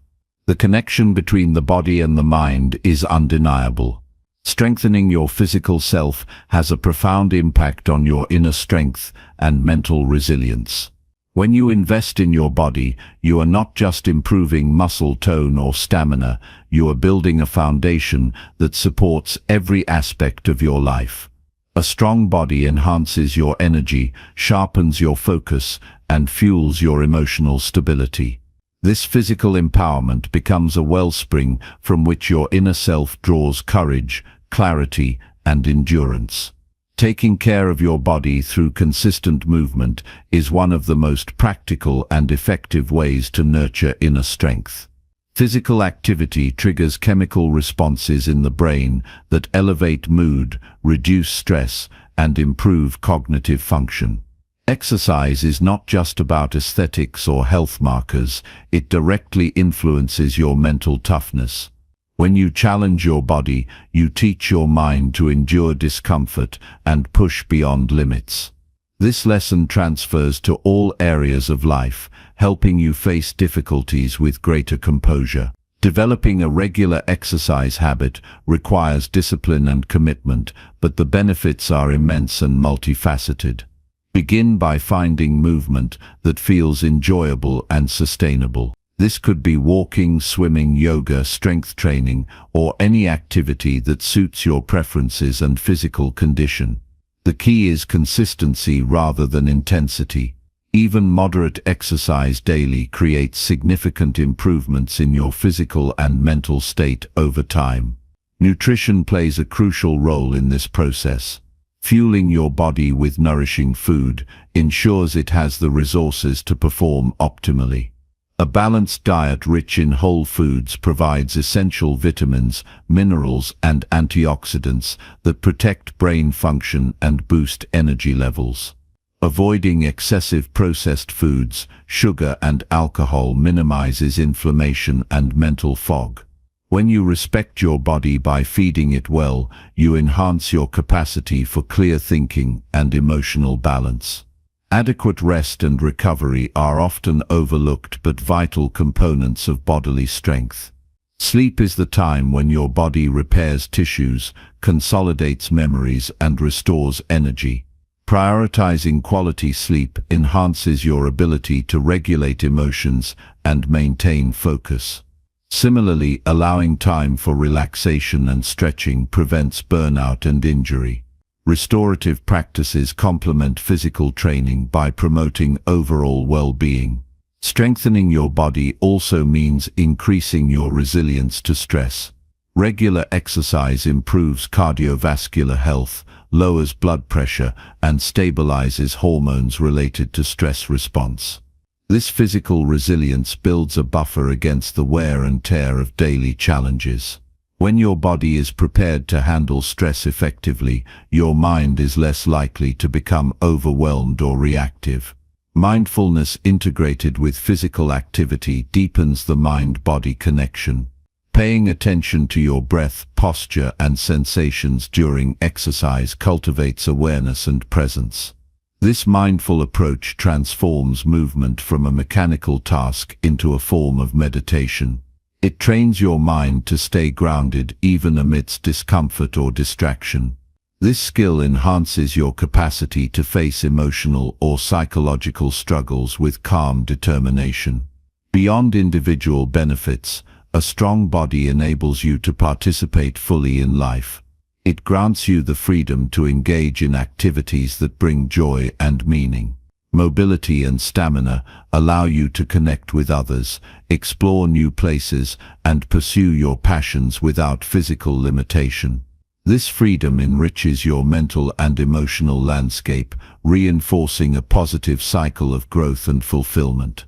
The connection between the body and the mind is undeniable. Strengthening your physical self has a profound impact on your inner strength and mental resilience. When you invest in your body, you are not just improving muscle tone or stamina, you are building a foundation that supports every aspect of your life. A strong body enhances your energy, sharpens your focus, and fuels your emotional stability. This physical empowerment becomes a wellspring from which your inner self draws courage, clarity, and endurance. Taking care of your body through consistent movement is one of the most practical and effective ways to nurture inner strength. Physical activity triggers chemical responses in the brain that elevate mood, reduce stress, and improve cognitive function. Exercise is not just about aesthetics or health markers, it directly influences your mental toughness. When you challenge your body, you teach your mind to endure discomfort and push beyond limits. This lesson transfers to all areas of life, helping you face difficulties with greater composure. Developing a regular exercise habit requires discipline and commitment, but the benefits are immense and multifaceted. Begin by finding movement that feels enjoyable and sustainable. This could be walking, swimming, yoga, strength training, or any activity that suits your preferences and physical condition. The key is consistency rather than intensity. Even moderate exercise daily creates significant improvements in your physical and mental state over time. Nutrition plays a crucial role in this process. Fueling your body with nourishing food ensures it has the resources to perform optimally. A balanced diet rich in whole foods provides essential vitamins, minerals, and antioxidants that protect brain function and boost energy levels. Avoiding excessive processed foods, sugar, and alcohol minimizes inflammation and mental fog. When you respect your body by feeding it well, you enhance your capacity for clear thinking and emotional balance. Adequate rest and recovery are often overlooked but vital components of bodily strength. Sleep is the time when your body repairs tissues, consolidates memories, and restores energy. Prioritizing quality sleep enhances your ability to regulate emotions and maintain focus. Similarly, allowing time for relaxation and stretching prevents burnout and injury. Restorative practices complement physical training by promoting overall well-being. Strengthening your body also means increasing your resilience to stress. Regular exercise improves cardiovascular health, lowers blood pressure, and stabilizes hormones related to stress response. This physical resilience builds a buffer against the wear and tear of daily challenges. When your body is prepared to handle stress effectively, your mind is less likely to become overwhelmed or reactive. Mindfulness integrated with physical activity deepens the mind-body connection. Paying attention to your breath, posture, and sensations during exercise cultivates awareness and presence. This mindful approach transforms movement from a mechanical task into a form of meditation. It trains your mind to stay grounded even amidst discomfort or distraction. This skill enhances your capacity to face emotional or psychological struggles with calm determination. Beyond individual benefits, a strong body enables you to participate fully in life. It grants you the freedom to engage in activities that bring joy and meaning. Mobility and stamina allow you to connect with others, explore new places, and pursue your passions without physical limitation. This freedom enriches your mental and emotional landscape, reinforcing a positive cycle of growth and fulfillment.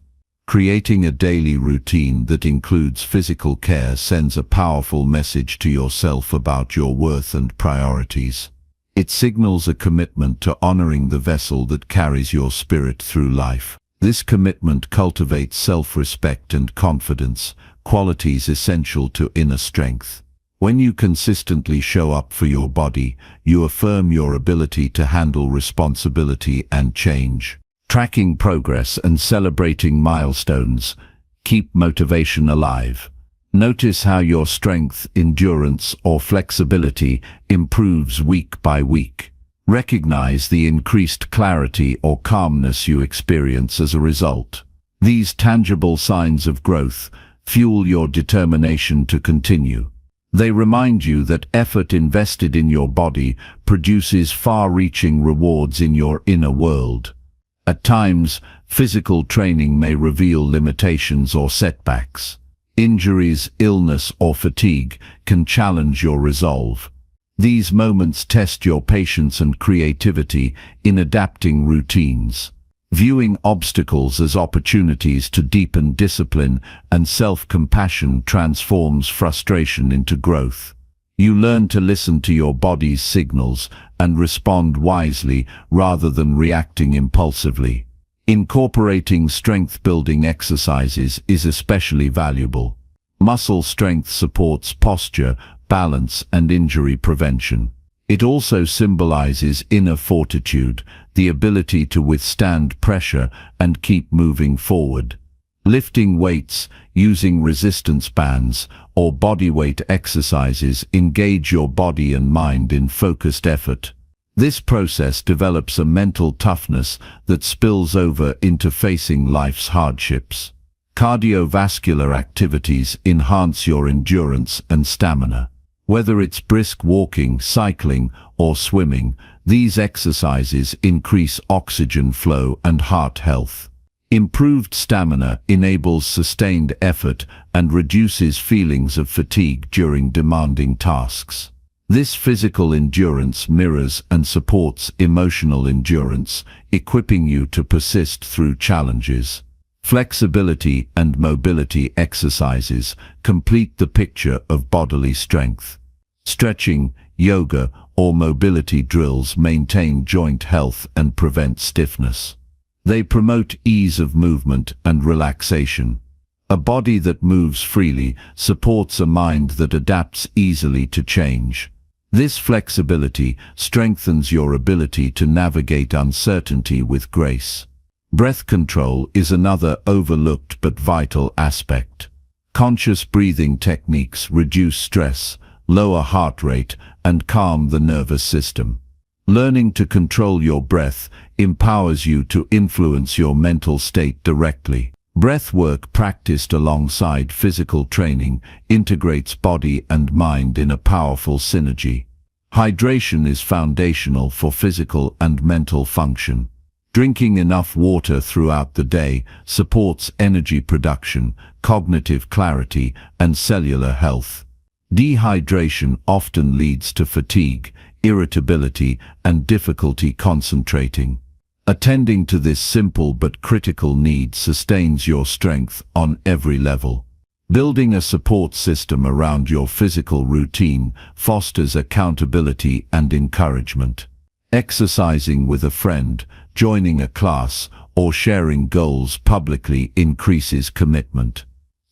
Creating a daily routine that includes physical care sends a powerful message to yourself about your worth and priorities. It signals a commitment to honoring the vessel that carries your spirit through life. This commitment cultivates self-respect and confidence, qualities essential to inner strength. When you consistently show up for your body, you affirm your ability to handle responsibility and change. Tracking progress and celebrating milestones keep motivation alive. Notice how your strength, endurance, or flexibility improves week by week. Recognize the increased clarity or calmness you experience as a result. These tangible signs of growth fuel your determination to continue. They remind you that effort invested in your body produces far-reaching rewards in your inner world. At times, physical training may reveal limitations or setbacks. Injuries, illness, or fatigue can challenge your resolve. These moments test your patience and creativity in adapting routines. Viewing obstacles as opportunities to deepen discipline and self-compassion transforms frustration into growth. You learn to listen to your body's signals and respond wisely rather than reacting impulsively. Incorporating strength-building exercises is especially valuable. Muscle strength supports posture, balance, and injury prevention. It also symbolizes inner fortitude, the ability to withstand pressure and keep moving forward. Lifting weights, using resistance bands, or bodyweight exercises engage your body and mind in focused effort. This process develops a mental toughness that spills over into facing life's hardships. Cardiovascular activities enhance your endurance and stamina. Whether it's brisk walking, cycling, or swimming, these exercises increase oxygen flow and heart health. Improved stamina enables sustained effort and reduces feelings of fatigue during demanding tasks. This physical endurance mirrors and supports emotional endurance, equipping you to persist through challenges. Flexibility and mobility exercises complete the picture of bodily strength. Stretching, yoga, or mobility drills maintain joint health and prevent stiffness. They promote ease of movement and relaxation. A body that moves freely supports a mind that adapts easily to change. This flexibility strengthens your ability to navigate uncertainty with grace. Breath control is another overlooked but vital aspect. Conscious breathing techniques reduce stress, lower heart rate, and calm the nervous system. Learning to control your breath empowers you to influence your mental state directly. Breath work practiced alongside physical training integrates body and mind in a powerful synergy. Hydration is foundational for physical and mental function. Drinking enough water throughout the day supports energy production, cognitive clarity, and cellular health. Dehydration often leads to fatigue, irritability, and difficulty concentrating. Attending to this simple but critical need sustains your strength on every level. Building a support system around your physical routine fosters accountability and encouragement. Exercising with a friend, joining a class, or sharing goals publicly increases commitment.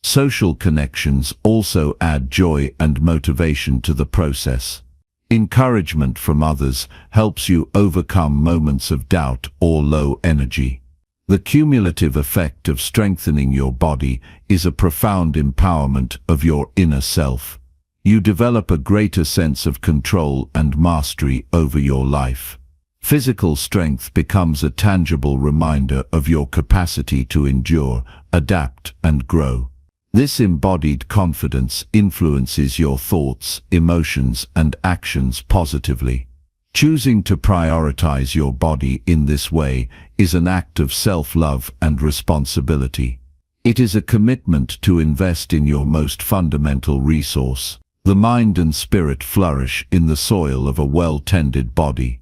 Social connections also add joy and motivation to the process. Encouragement from others helps you overcome moments of doubt or low energy. The cumulative effect of strengthening your body is a profound empowerment of your inner self. You develop a greater sense of control and mastery over your life. Physical strength becomes a tangible reminder of your capacity to endure, adapt, and grow. This embodied confidence influences your thoughts, emotions, and actions positively. Choosing to prioritize your body in this way is an act of self-love and responsibility. It is a commitment to invest in your most fundamental resource. The mind and spirit flourish in the soil of a well-tended body.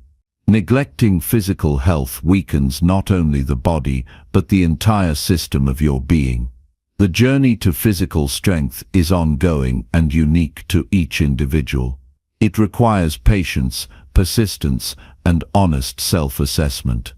Neglecting physical health weakens not only the body, but the entire system of your being. The journey to physical strength is ongoing and unique to each individual. It requires patience, persistence, and honest self-assessment.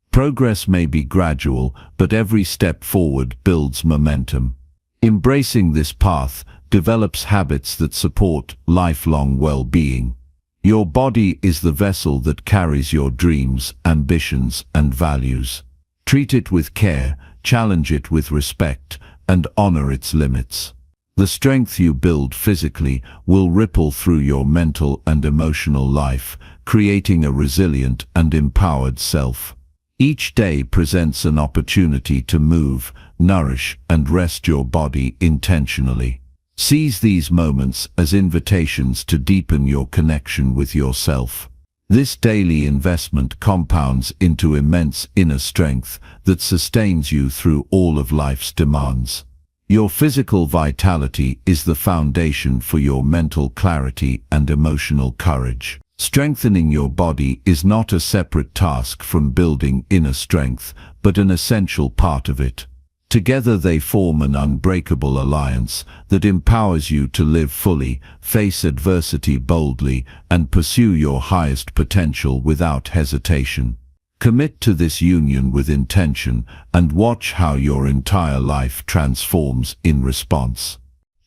Progress may be gradual, but every step forward builds momentum. Embracing this path develops habits that support lifelong well-being. Your body is the vessel that carries your dreams, ambitions, and values. Treat it with care, challenge it with respect, and honor its limits. The strength you build physically will ripple through your mental and emotional life, creating a resilient and empowered self. Each day presents an opportunity to move, nourish, and rest your body intentionally. Seize these moments as invitations to deepen your connection with yourself. This daily investment compounds into immense inner strength that sustains you through all of life's demands. Your physical vitality is the foundation for your mental clarity and emotional courage. Strengthening your body is not a separate task from building inner strength, but an essential part of it. Together they form an unbreakable alliance that empowers you to live fully, face adversity boldly, and pursue your highest potential without hesitation. Commit to this union with intention and watch how your entire life transforms in response.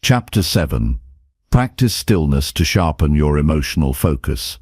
Chapter 7. Practice stillness to sharpen your emotional focus.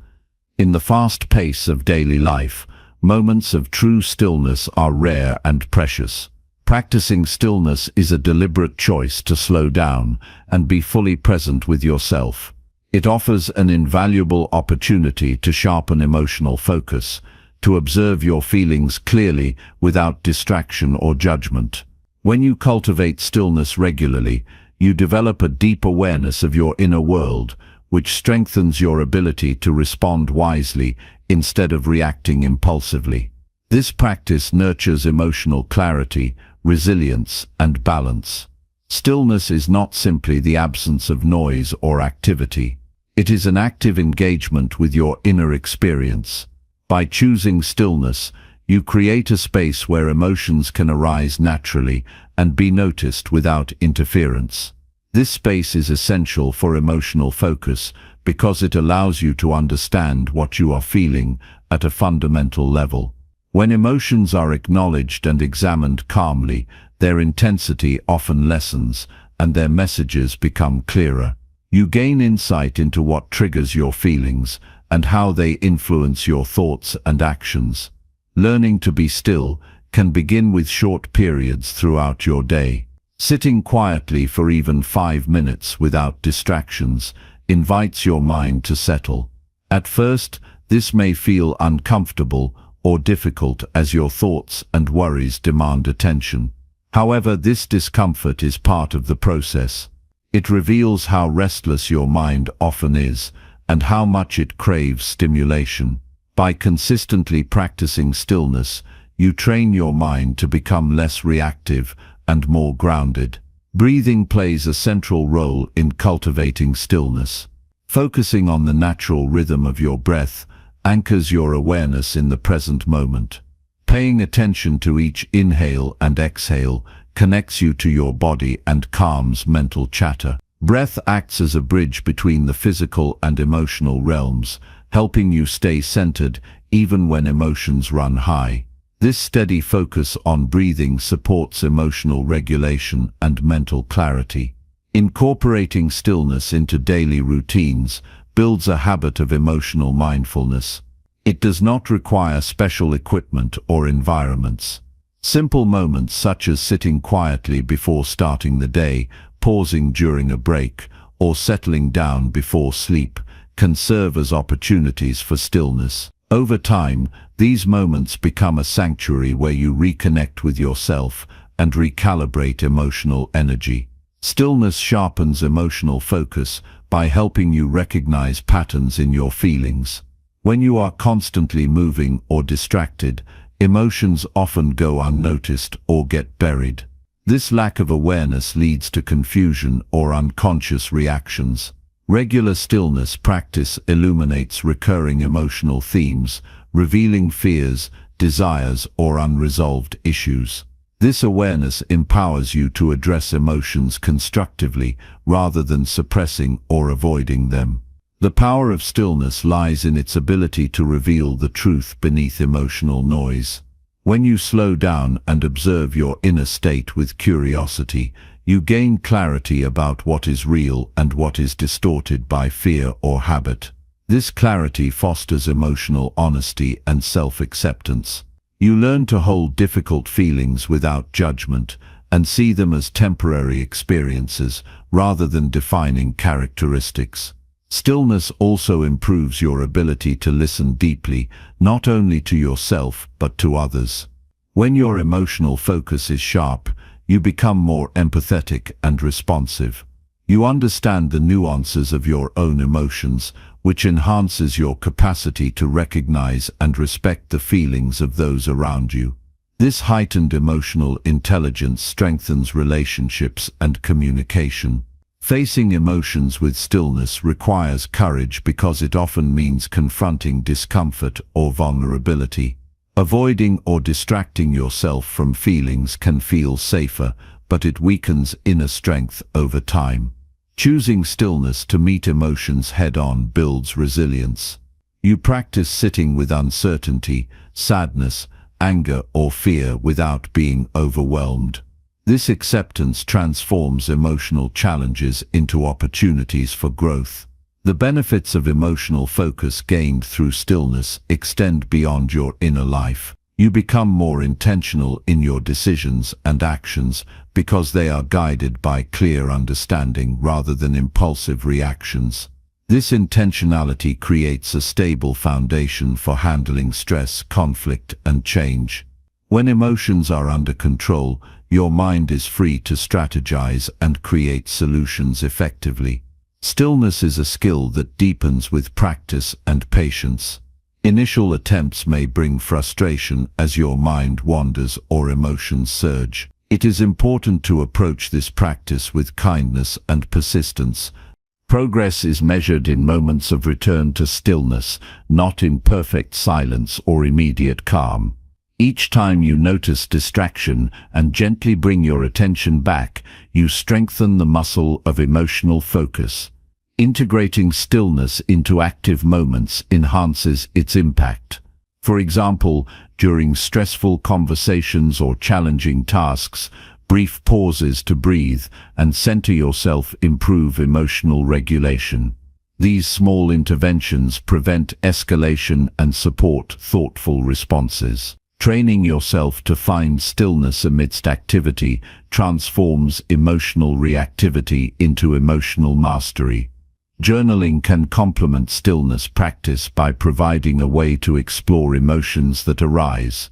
In the fast pace of daily life, moments of true stillness are rare and precious. Practicing stillness is a deliberate choice to slow down and be fully present with yourself. It offers an invaluable opportunity to sharpen emotional focus, to observe your feelings clearly without distraction or judgment. When you cultivate stillness regularly, you develop a deep awareness of your inner world, which strengthens your ability to respond wisely instead of reacting impulsively. This practice nurtures emotional clarity, resilience, and balance. Stillness is not simply the absence of noise or activity. It is an active engagement with your inner experience. By choosing stillness, you create a space where emotions can arise naturally and be noticed without interference. This space is essential for emotional focus because it allows you to understand what you are feeling at a fundamental level. When emotions are acknowledged and examined calmly, their intensity often lessens and their messages become clearer. You gain insight into what triggers your feelings and how they influence your thoughts and actions. Learning to be still can begin with short periods throughout your day. Sitting quietly for even 5 minutes without distractions invites your mind to settle. At first, this may feel uncomfortable or difficult as your thoughts and worries demand attention. However, this discomfort is part of the process. It reveals how restless your mind often is and how much it craves stimulation. By consistently practicing stillness, you train your mind to become less reactive and more grounded. Breathing plays a central role in cultivating stillness. Focusing on the natural rhythm of your breath anchors your awareness in the present moment. Paying attention to each inhale and exhale connects you to your body and calms mental chatter. Breath acts as a bridge between the physical and emotional realms, helping you stay centered even when emotions run high. This steady focus on breathing supports emotional regulation and mental clarity. Incorporating stillness into daily routines builds a habit of emotional mindfulness. It does not require special equipment or environments. Simple moments such as sitting quietly before starting the day, pausing during a break, or settling down before sleep can serve as opportunities for stillness. Over time, these moments become a sanctuary where you reconnect with yourself and recalibrate emotional energy. Stillness sharpens emotional focus by helping you recognize patterns in your feelings. When you are constantly moving or distracted, emotions often go unnoticed or get buried. This lack of awareness leads to confusion or unconscious reactions. Regular stillness practice illuminates recurring emotional themes, revealing fears, desires, or unresolved issues. This awareness empowers you to address emotions constructively rather than suppressing or avoiding them. The power of stillness lies in its ability to reveal the truth beneath emotional noise. When you slow down and observe your inner state with curiosity, you gain clarity about what is real and what is distorted by fear or habit. This clarity fosters emotional honesty and self-acceptance. You learn to hold difficult feelings without judgment and see them as temporary experiences rather than defining characteristics. Stillness also improves your ability to listen deeply, not only to yourself but to others. When your emotional focus is sharp, you become more empathetic and responsive. You understand the nuances of your own emotions, which enhances your capacity to recognize and respect the feelings of those around you. This heightened emotional intelligence strengthens relationships and communication. Facing emotions with stillness requires courage because it often means confronting discomfort or vulnerability. Avoiding or distracting yourself from feelings can feel safer, but it weakens inner strength over time. Choosing stillness to meet emotions head-on builds resilience. You practice sitting with uncertainty, sadness, anger, or fear without being overwhelmed. This acceptance transforms emotional challenges into opportunities for growth. The benefits of emotional focus gained through stillness extend beyond your inner life. You become more intentional in your decisions and actions because they are guided by clear understanding rather than impulsive reactions. This intentionality creates a stable foundation for handling stress, conflict, and change. When emotions are under control, your mind is free to strategize and create solutions effectively. Stillness is a skill that deepens with practice and patience. Initial attempts may bring frustration as your mind wanders or emotions surge. It is important to approach this practice with kindness and persistence. Progress is measured in moments of return to stillness, not in perfect silence or immediate calm. Each time you notice distraction and gently bring your attention back, you strengthen the muscle of emotional focus. Integrating stillness into active moments enhances its impact. For example, during stressful conversations or challenging tasks, brief pauses to breathe and center yourself improve emotional regulation. These small interventions prevent escalation and support thoughtful responses. Training yourself to find stillness amidst activity transforms emotional reactivity into emotional mastery. Journaling can complement stillness practice by providing a way to explore emotions that arise.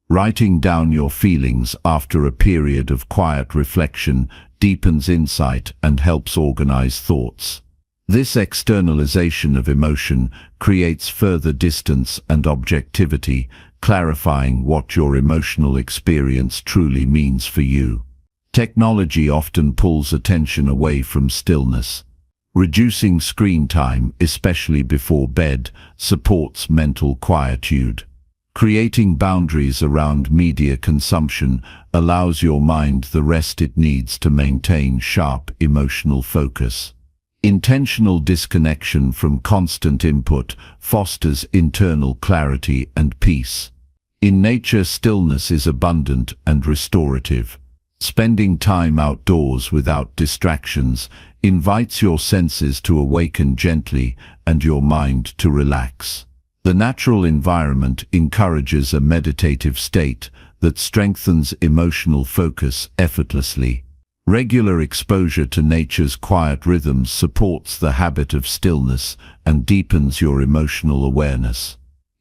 Writing down your feelings after a period of quiet reflection deepens insight and helps organize thoughts. This externalization of emotion creates further distance and objectivity, clarifying what your emotional experience truly means for you. Technology often pulls attention away from stillness. Reducing screen time, especially before bed, supports mental quietude. Creating boundaries around media consumption allows your mind the rest it needs to maintain sharp emotional focus. Intentional disconnection from constant input fosters internal clarity and peace. In nature, stillness is abundant and restorative. Spending time outdoors without distractions invites your senses to awaken gently and your mind to relax. The natural environment encourages a meditative state that strengthens emotional focus effortlessly. Regular exposure to nature's quiet rhythms supports the habit of stillness and deepens your emotional awareness.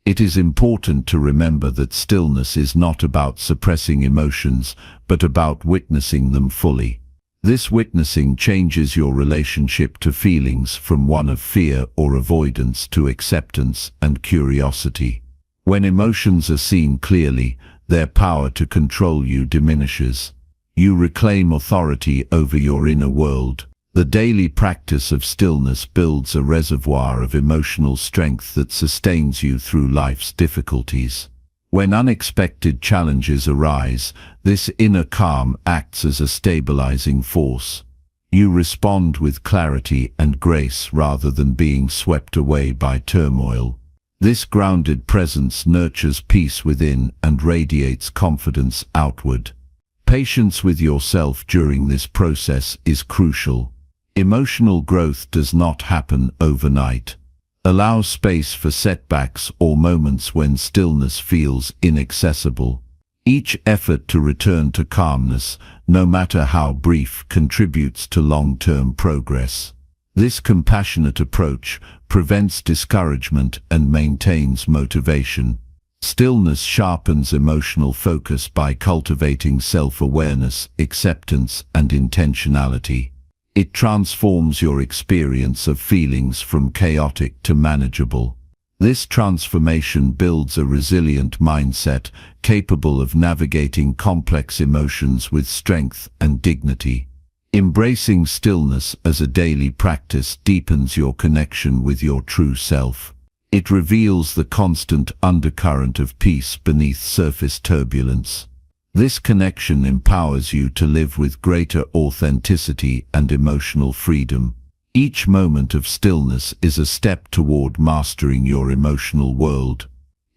It is important to remember that stillness is not about suppressing emotions, but about witnessing them fully. This witnessing changes your relationship to feelings from one of fear or avoidance to acceptance and curiosity. When emotions are seen clearly, their power to control you diminishes. You reclaim authority over your inner world. The daily practice of stillness builds a reservoir of emotional strength that sustains you through life's difficulties. When unexpected challenges arise, this inner calm acts as a stabilizing force. You respond with clarity and grace rather than being swept away by turmoil. This grounded presence nurtures peace within and radiates confidence outward. Patience with yourself during this process is crucial. Emotional growth does not happen overnight. Allow space for setbacks or moments when stillness feels inaccessible. Each effort to return to calmness, no matter how brief, contributes to long-term progress. This compassionate approach prevents discouragement and maintains motivation. Stillness sharpens emotional focus by cultivating self-awareness, acceptance, and intentionality. It transforms your experience of feelings from chaotic to manageable. This transformation builds a resilient mindset capable of navigating complex emotions with strength and dignity. Embracing stillness as a daily practice deepens your connection with your true self. It reveals the constant undercurrent of peace beneath surface turbulence. This connection empowers you to live with greater authenticity and emotional freedom. Each moment of stillness is a step toward mastering your emotional world.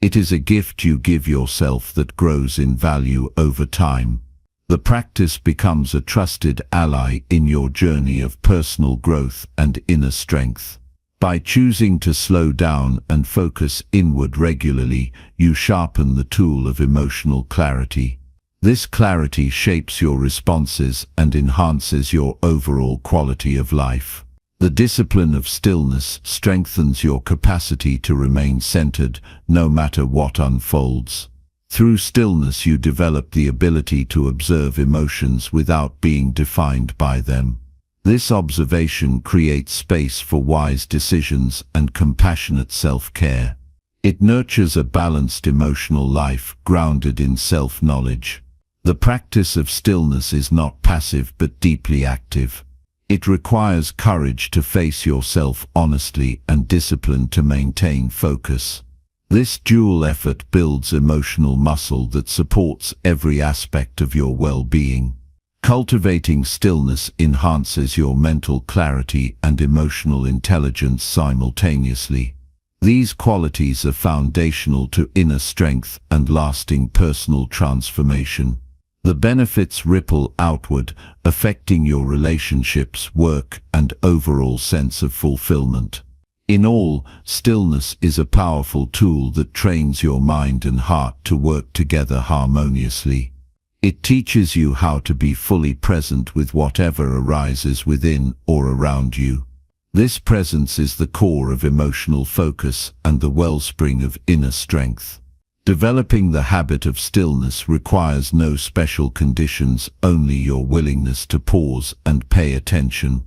It is a gift you give yourself that grows in value over time. The practice becomes a trusted ally in your journey of personal growth and inner strength. By choosing to slow down and focus inward regularly, you sharpen the tool of emotional clarity. This clarity shapes your responses and enhances your overall quality of life. The discipline of stillness strengthens your capacity to remain centered no matter what unfolds. Through stillness you develop the ability to observe emotions without being defined by them. This observation creates space for wise decisions and compassionate self-care. It nurtures a balanced emotional life grounded in self-knowledge. The practice of stillness is not passive but deeply active. It requires courage to face yourself honestly and discipline to maintain focus. This dual effort builds emotional muscle that supports every aspect of your well-being. Cultivating stillness enhances your mental clarity and emotional intelligence simultaneously. These qualities are foundational to inner strength and lasting personal transformation. The benefits ripple outward, affecting your relationships, work, and overall sense of fulfillment. In all, stillness is a powerful tool that trains your mind and heart to work together harmoniously. It teaches you how to be fully present with whatever arises within or around you. This presence is the core of emotional focus and the wellspring of inner strength. Developing the habit of stillness requires no special conditions, only your willingness to pause and pay attention.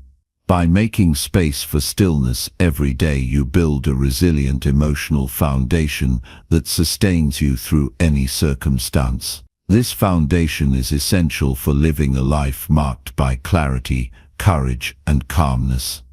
By making space for stillness every day, you build a resilient emotional foundation that sustains you through any circumstance. This foundation is essential for living a life marked by clarity, courage, and calmness.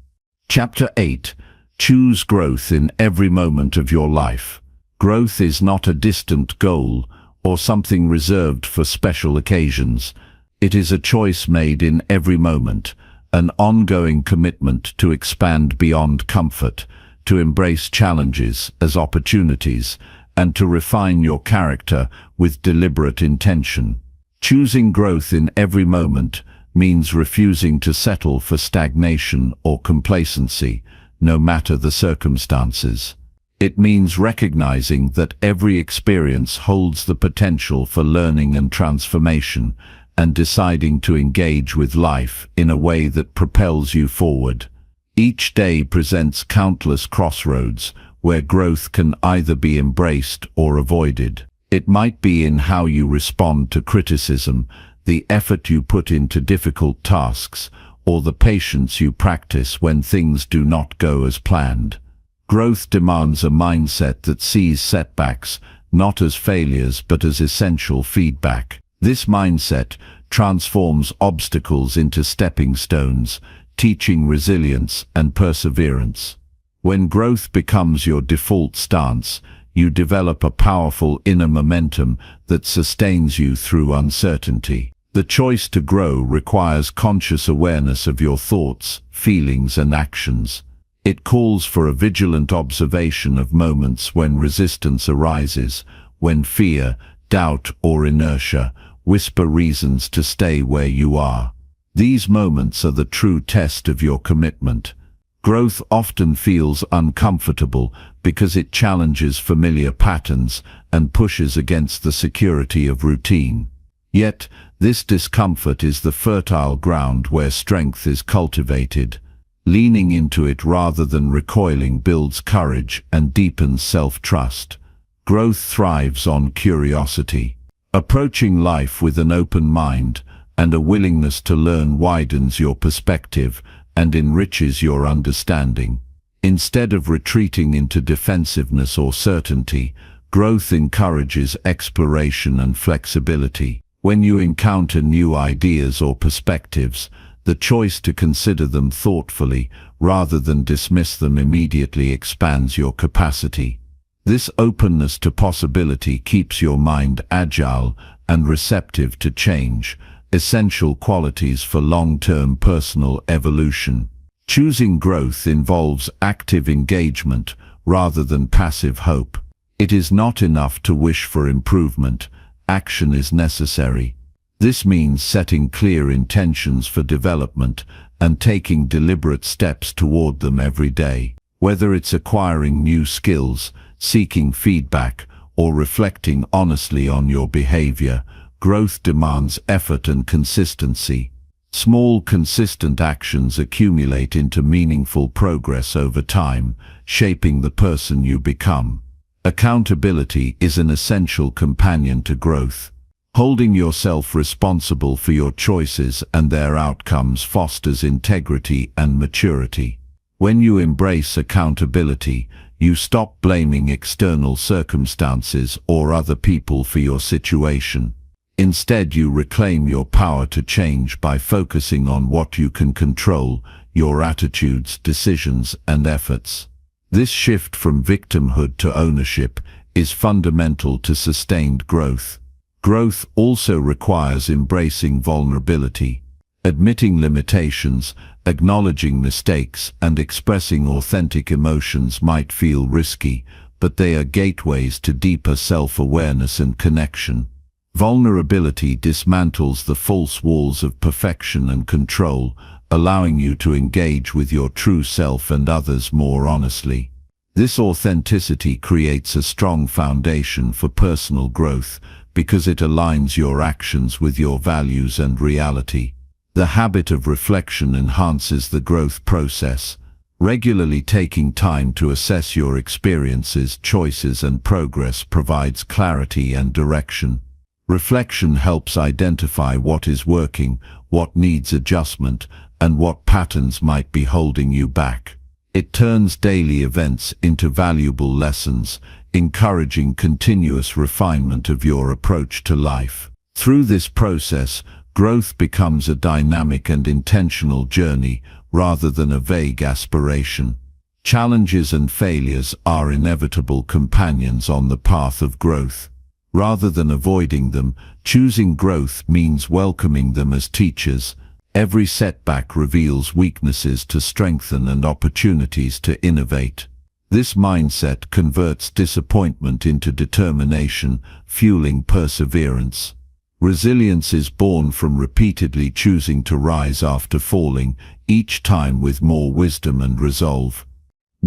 Chapter 8. Choose growth in every moment of your life. Growth is not a distant goal or something reserved for special occasions. It is a choice made in every moment, an ongoing commitment to expand beyond comfort, to embrace challenges as opportunities, and to refine your character with deliberate intention. Choosing growth in every moment means refusing to settle for stagnation or complacency, no matter the circumstances. It means recognizing that every experience holds the potential for learning and transformation, and deciding to engage with life in a way that propels you forward. Each day presents countless crossroads where growth can either be embraced or avoided. It might be in how you respond to criticism, the effort you put into difficult tasks, or the patience you practice when things do not go as planned. Growth demands a mindset that sees setbacks not as failures but as essential feedback. This mindset transforms obstacles into stepping stones, teaching resilience and perseverance. When growth becomes your default stance, you develop a powerful inner momentum that sustains you through uncertainty. The choice to grow requires conscious awareness of your thoughts, feelings, and actions. It calls for a vigilant observation of moments when resistance arises, when fear, doubt, or inertia whisper reasons to stay where you are. These moments are the true test of your commitment. Growth often feels uncomfortable because it challenges familiar patterns and pushes against the security of routine. Yet, this discomfort is the fertile ground where strength is cultivated. Leaning into it rather than recoiling builds courage and deepens self-trust. Growth thrives on curiosity. Approaching life with an open mind and a willingness to learn widens your perspective and enriches your understanding. Instead of retreating into defensiveness or certainty, growth encourages exploration and flexibility. When you encounter new ideas or perspectives, the choice to consider them thoughtfully rather than dismiss them immediately expands your capacity. This openness to possibility keeps your mind agile and receptive to change, essential qualities for long-term personal evolution. Choosing growth involves active engagement rather than passive hope. It is not enough to wish for improvement. Action is necessary. This means setting clear intentions for development and taking deliberate steps toward them every day. Whether it's acquiring new skills, seeking feedback, or reflecting honestly on your behavior, growth demands effort and consistency. Small, consistent actions accumulate into meaningful progress over time, shaping the person you become. Accountability is an essential companion to growth. Holding yourself responsible for your choices and their outcomes fosters integrity and maturity. When you embrace accountability, you stop blaming external circumstances or other people for your situation. Instead, you reclaim your power to change by focusing on what you can control, your attitudes, decisions, and efforts. This shift from victimhood to ownership is fundamental to sustained growth. Growth also requires embracing vulnerability. Admitting limitations, acknowledging mistakes, and expressing authentic emotions might feel risky, but they are gateways to deeper self-awareness and connection. Vulnerability dismantles the false walls of perfection and control, allowing you to engage with your true self and others more honestly. This authenticity creates a strong foundation for personal growth because it aligns your actions with your values and reality. The habit of reflection enhances the growth process. Regularly taking time to assess your experiences, choices, and progress provides clarity and direction. Reflection helps identify what is working, what needs adjustment, and what patterns might be holding you back. It turns daily events into valuable lessons, encouraging continuous refinement of your approach to life. Through this process, growth becomes a dynamic and intentional journey rather than a vague aspiration. Challenges and failures are inevitable companions on the path of growth. Rather than avoiding them, choosing growth means welcoming them as teachers. Every setback reveals weaknesses to strengthen and opportunities to innovate. This mindset converts disappointment into determination, fueling perseverance. Resilience is born from repeatedly choosing to rise after falling, each time with more wisdom and resolve.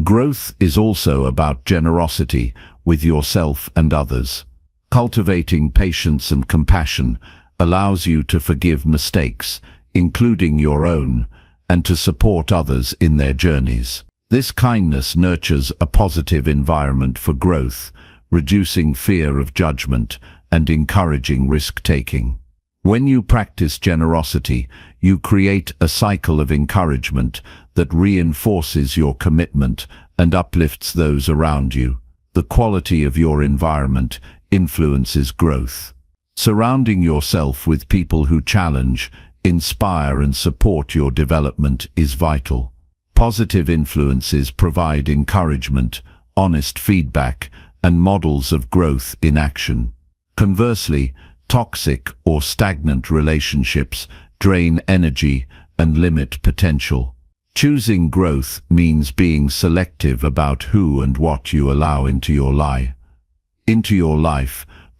Growth is also about generosity with yourself and others. Cultivating patience and compassion allows you to forgive mistakes, including your own, and to support others in their journeys. This kindness nurtures a positive environment for growth, reducing fear of judgment and encouraging risk-taking. When you practice generosity, you create a cycle of encouragement that reinforces your commitment and uplifts those around you. The quality of your environment influences growth. Surrounding yourself with people who challenge, inspire, and support your development is vital. Positive influences provide encouragement, honest feedback, and models of growth in action. Conversely, toxic or stagnant relationships drain energy and limit potential. Choosing growth means being selective about who and what you allow into your life,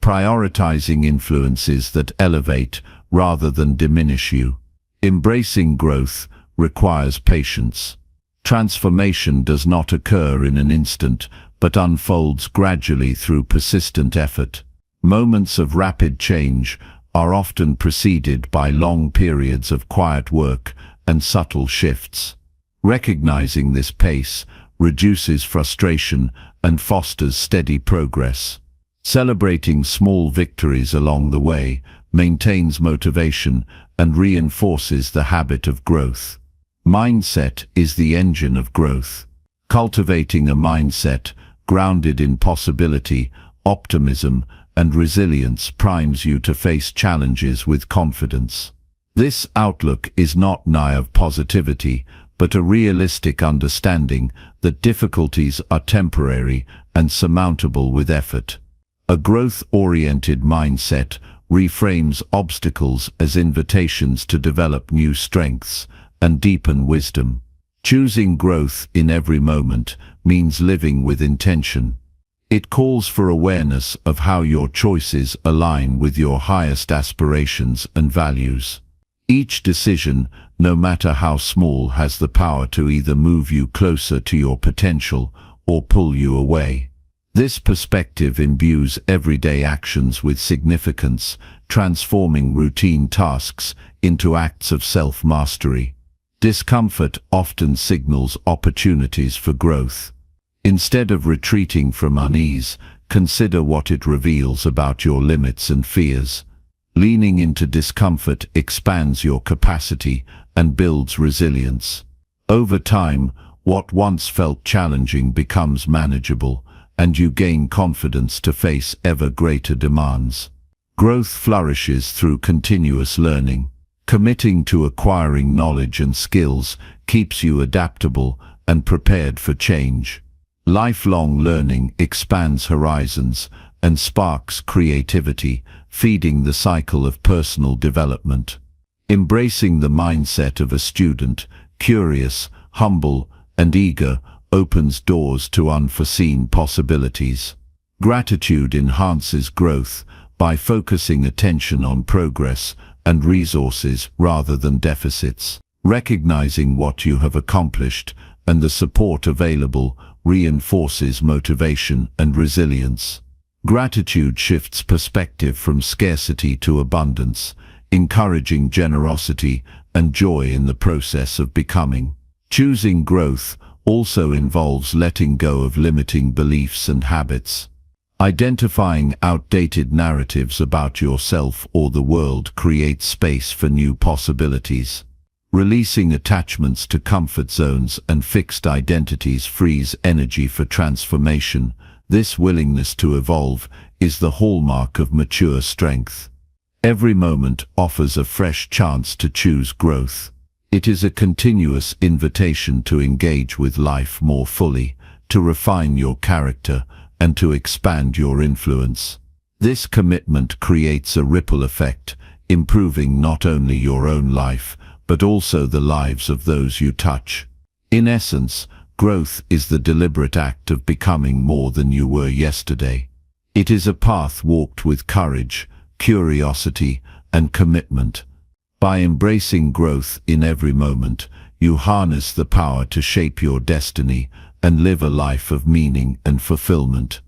prioritizing influences that elevate rather than diminish you. Embracing growth requires patience. Transformation does not occur in an instant, but unfolds gradually through persistent effort. Moments of rapid change are often preceded by long periods of quiet work and subtle shifts. Recognizing this pace reduces frustration and fosters steady progress. Celebrating small victories along the way maintains motivation and reinforces the habit of growth. Mindset is the engine of growth. Cultivating a mindset grounded in possibility, optimism, and resilience primes you to face challenges with confidence. This outlook is not naive positivity, but a realistic understanding that difficulties are temporary and surmountable with effort. A growth-oriented mindset reframes obstacles as invitations to develop new strengths and deepen wisdom. Choosing growth in every moment means living with intention. It calls for awareness of how your choices align with your highest aspirations and values. Each decision, no matter how small, has the power to either move you closer to your potential or pull you away. This perspective imbues everyday actions with significance, transforming routine tasks into acts of self-mastery. Discomfort often signals opportunities for growth. Instead of retreating from unease, consider what it reveals about your limits and fears. Leaning into discomfort expands your capacity and builds resilience. Over time, what once felt challenging becomes manageable, and you gain confidence to face ever greater demands. Growth flourishes through continuous learning. Committing to acquiring knowledge and skills keeps you adaptable and prepared for change. Lifelong learning expands horizons and sparks creativity, feeding the cycle of personal development. Embracing the mindset of a student, curious, humble, and eager, opens doors to unforeseen possibilities. Gratitude enhances growth by focusing attention on progress and resources rather than deficits. Recognizing what you have accomplished and the support available reinforces motivation and resilience. Gratitude shifts perspective from scarcity to abundance, encouraging generosity and joy in the process of becoming. Choosing growth also involves letting go of limiting beliefs and habits. Identifying outdated narratives about yourself or the world creates space for new possibilities. Releasing attachments to comfort zones and fixed identities frees energy for transformation. This willingness to evolve is the hallmark of mature strength. Every moment offers a fresh chance to choose growth. It is a continuous invitation to engage with life more fully, to refine your character, and to expand your influence. This commitment creates a ripple effect, improving not only your own life, but also the lives of those you touch. In essence, growth is the deliberate act of becoming more than you were yesterday. It is a path walked with courage, curiosity, and commitment. By embracing growth in every moment, you harness the power to shape your destiny and live a life of meaning and fulfillment.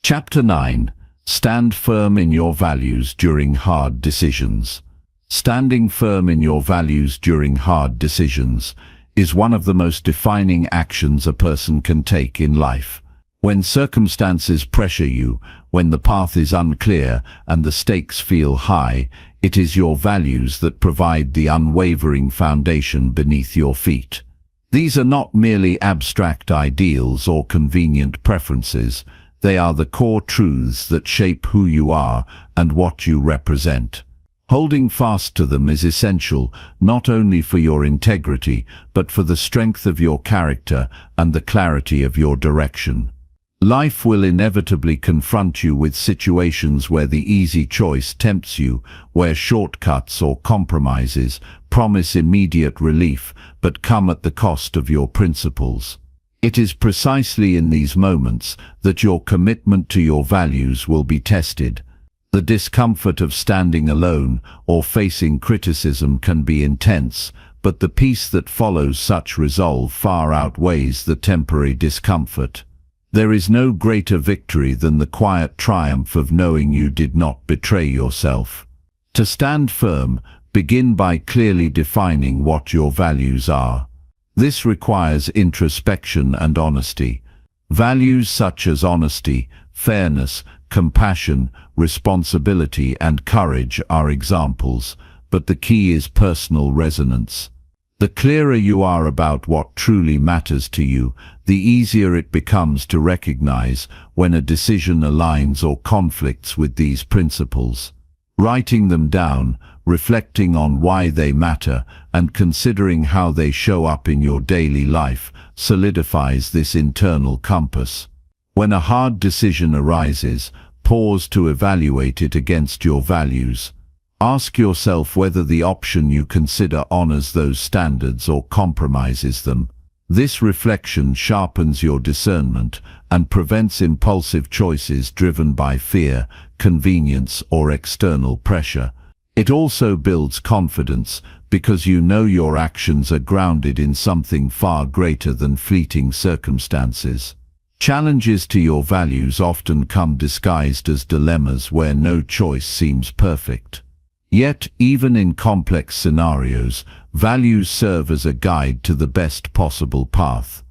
Chapter 9. Stand firm in your values during hard decisions. Standing firm in your values during hard decisions is one of the most defining actions a person can take in life. When circumstances pressure you, when the path is unclear and the stakes feel high, it is your values that provide the unwavering foundation beneath your feet. These are not merely abstract ideals or convenient preferences. They are the core truths that shape who you are and what you represent. Holding fast to them is essential not only for your integrity, but for the strength of your character and the clarity of your direction. Life will inevitably confront you with situations where the easy choice tempts you, where shortcuts or compromises promise immediate relief but come at the cost of your principles. It is precisely in these moments that your commitment to your values will be tested. The discomfort of standing alone or facing criticism can be intense, but the peace that follows such resolve far outweighs the temporary discomfort. There is no greater victory than the quiet triumph of knowing you did not betray yourself. To stand firm, begin by clearly defining what your values are. This requires introspection and honesty. Values such as honesty, fairness, compassion, responsibility, and courage are examples, but the key is personal resonance. The clearer you are about what truly matters to you, the easier it becomes to recognize when a decision aligns or conflicts with these principles. Writing them down, reflecting on why they matter, and considering how they show up in your daily life solidifies this internal compass. When a hard decision arises, pause to evaluate it against your values. Ask yourself whether the option you consider honors those standards or compromises them. This reflection sharpens your discernment and prevents impulsive choices driven by fear, convenience, or external pressure. It also builds confidence because you know your actions are grounded in something far greater than fleeting circumstances. Challenges to your values often come disguised as dilemmas where no choice seems perfect. Yet, even in complex scenarios, values serve as a guide to the best possible path.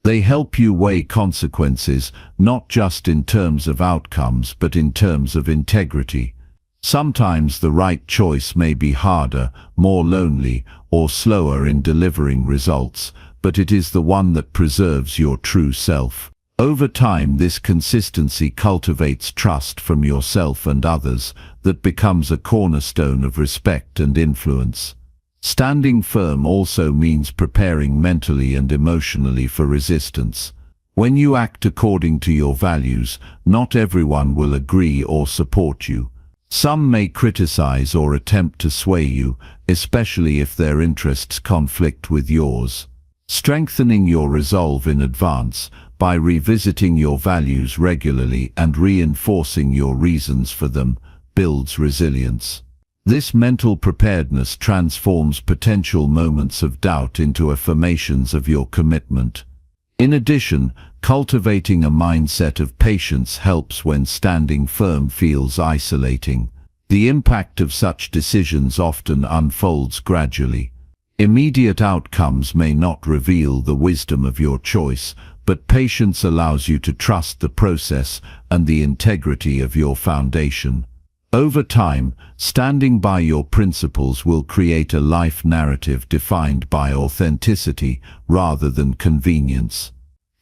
They help you weigh consequences, not just in terms of outcomes, but in terms of integrity. Sometimes the right choice may be harder, more lonely, or slower in delivering results, but it is the one that preserves your true self. Over time, this consistency cultivates trust from yourself and others that becomes a cornerstone of respect and influence. Standing firm also means preparing mentally and emotionally for resistance. When you act according to your values, not everyone will agree or support you. Some may criticize or attempt to sway you, especially if their interests conflict with yours. Strengthening your resolve in advance, by revisiting your values regularly and reinforcing your reasons for them, builds resilience. This mental preparedness transforms potential moments of doubt into affirmations of your commitment. In addition, cultivating a mindset of patience helps when standing firm feels isolating. The impact of such decisions often unfolds gradually. Immediate outcomes may not reveal the wisdom of your choice, but patience allows you to trust the process and the integrity of your foundation. Over time, standing by your principles will create a life narrative defined by authenticity rather than convenience.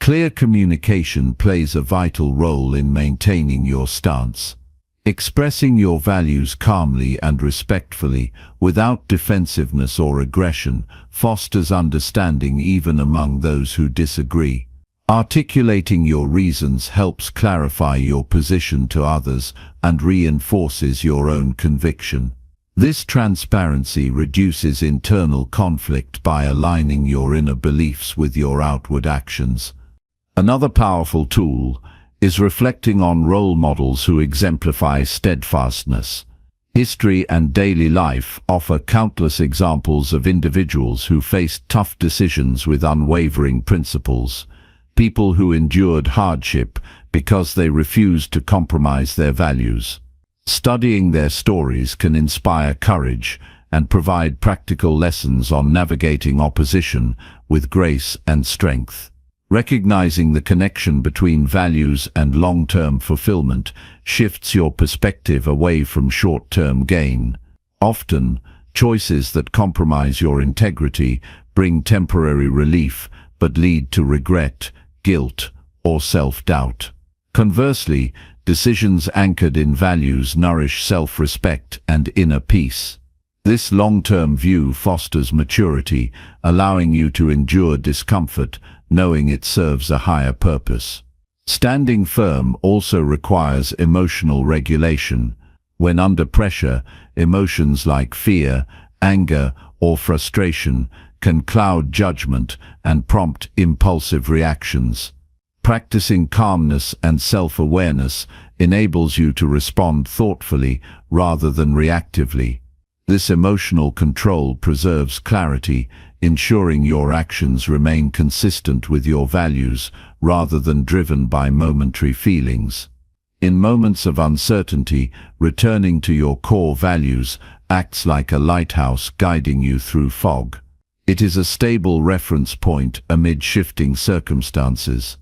Clear communication plays a vital role in maintaining your stance. Expressing your values calmly and respectfully, without defensiveness or aggression, fosters understanding even among those who disagree. Articulating your reasons helps clarify your position to others and reinforces your own conviction. This transparency reduces internal conflict by aligning your inner beliefs with your outward actions. Another powerful tool is reflecting on role models who exemplify steadfastness. History and daily life offer countless examples of individuals who faced tough decisions with unwavering principles. People who endured hardship because they refused to compromise their values. Studying their stories can inspire courage and provide practical lessons on navigating opposition with grace and strength. Recognizing the connection between values and long-term fulfillment shifts your perspective away from short-term gain. Often, choices that compromise your integrity bring temporary relief but lead to regret, guilt, or self-doubt. Conversely, decisions anchored in values nourish self-respect and inner peace. This long-term view fosters maturity, allowing you to endure discomfort, knowing it serves a higher purpose. Standing firm also requires emotional regulation. When under pressure, emotions like fear, anger, or frustration can cloud judgment and prompt impulsive reactions. Practicing calmness and self-awareness enables you to respond thoughtfully rather than reactively. This emotional control preserves clarity, ensuring your actions remain consistent with your values rather than driven by momentary feelings. In moments of uncertainty, returning to your core values acts like a lighthouse guiding you through fog. It is a stable reference point amid shifting circumstances.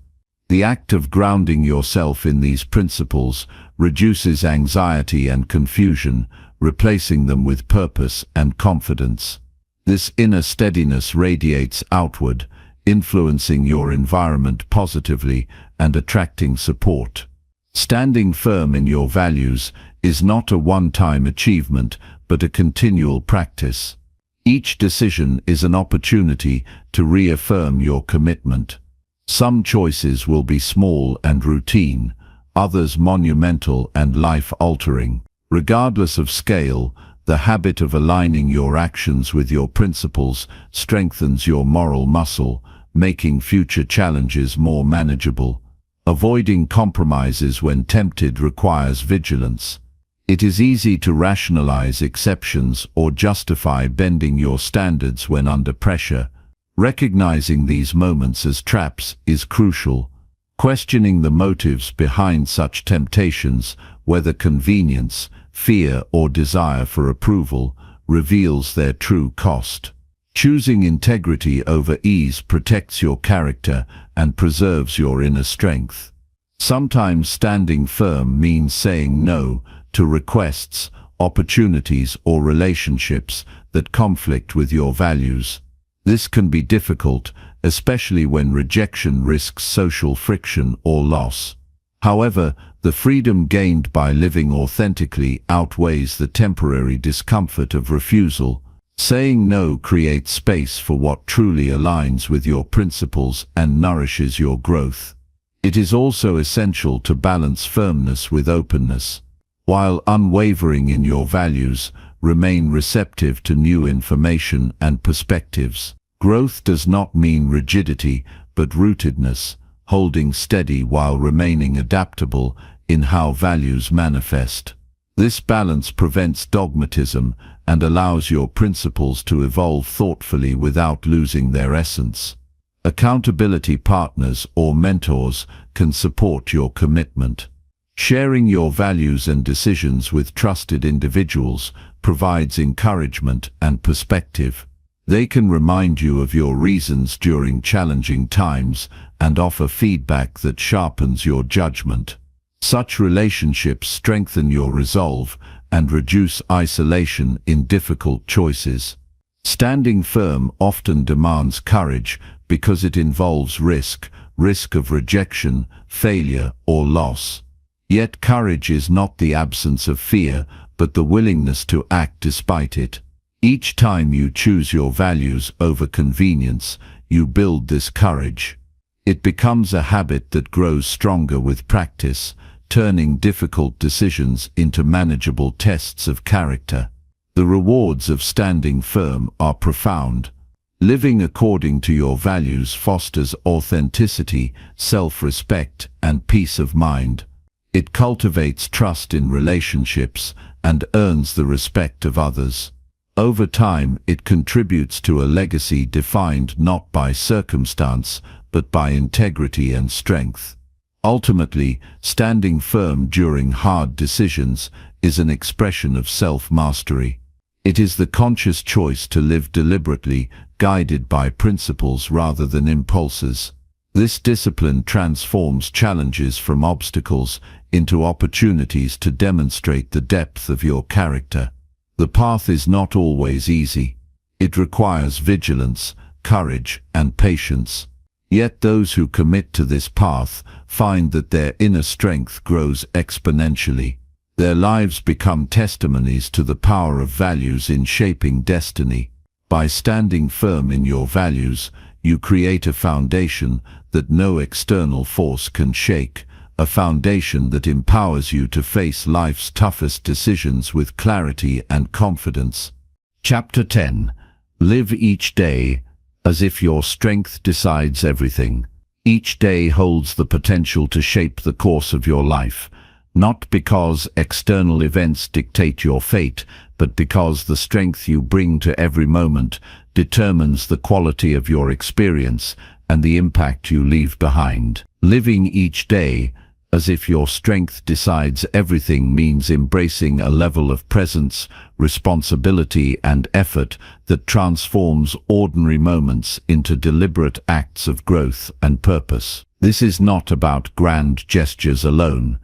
The act of grounding yourself in these principles reduces anxiety and confusion, replacing them with purpose and confidence. This inner steadiness radiates outward, influencing your environment positively and attracting support. Standing firm in your values is not a one-time achievement, but a continual practice. Each decision is an opportunity to reaffirm your commitment. Some choices will be small and routine, others monumental and life-altering. Regardless of scale, the habit of aligning your actions with your principles strengthens your moral muscle, making future challenges more manageable. Avoiding compromises when tempted requires vigilance. It is easy to rationalize exceptions or justify bending your standards when under pressure. Recognizing these moments as traps is crucial. Questioning the motives behind such temptations, whether convenience, fear, or desire for approval, reveals their true cost. Choosing integrity over ease protects your character and preserves your inner strength. Sometimes standing firm means saying no to requests, opportunities, or relationships that conflict with your values. This can be difficult, especially when rejection risks social friction or loss. However, the freedom gained by living authentically outweighs the temporary discomfort of refusal. Saying no creates space for what truly aligns with your principles and nourishes your growth. It is also essential to balance firmness with openness. While unwavering in your values, remain receptive to new information and perspectives. Growth does not mean rigidity, but rootedness, holding steady while remaining adaptable in how values manifest. This balance prevents dogmatism and allows your principles to evolve thoughtfully without losing their essence. Accountability partners or mentors can support your commitment. Sharing your values and decisions with trusted individuals provides encouragement and perspective. They can remind you of your reasons during challenging times and offer feedback that sharpens your judgment. Such relationships strengthen your resolve and reduce isolation in difficult choices. Standing firm often demands courage because it involves risk of rejection, failure, or loss. Yet courage is not the absence of fear, but the willingness to act despite it. Each time you choose your values over convenience, you build this courage. It becomes a habit that grows stronger with practice, turning difficult decisions into manageable tests of character. The rewards of standing firm are profound. Living according to your values fosters authenticity, self-respect, and peace of mind. It cultivates trust in relationships and earns the respect of others. Over time, it contributes to a legacy defined not by circumstance, but by integrity and strength. Ultimately, standing firm during hard decisions is an expression of self-mastery. It is the conscious choice to live deliberately, guided by principles rather than impulses. This discipline transforms challenges from obstacles into opportunities to demonstrate the depth of your character. The path is not always easy. It requires vigilance, courage, and patience. Yet those who commit to this path find that their inner strength grows exponentially. Their lives become testimonies to the power of values in shaping destiny. By standing firm in your values, you create a foundation that no external force can shake, a foundation that empowers you to face life's toughest decisions with clarity and confidence. Chapter 10. Live each day as if your strength decides everything. Each day holds the potential to shape the course of your life. not because external events dictate your fate, but because the strength you bring to every moment determines the quality of your experience and the impact you leave behind. Living each day as if your strength decides everything means embracing a level of presence, responsibility and effort that transforms ordinary moments into deliberate acts of growth and purpose. This is not about grand gestures alone.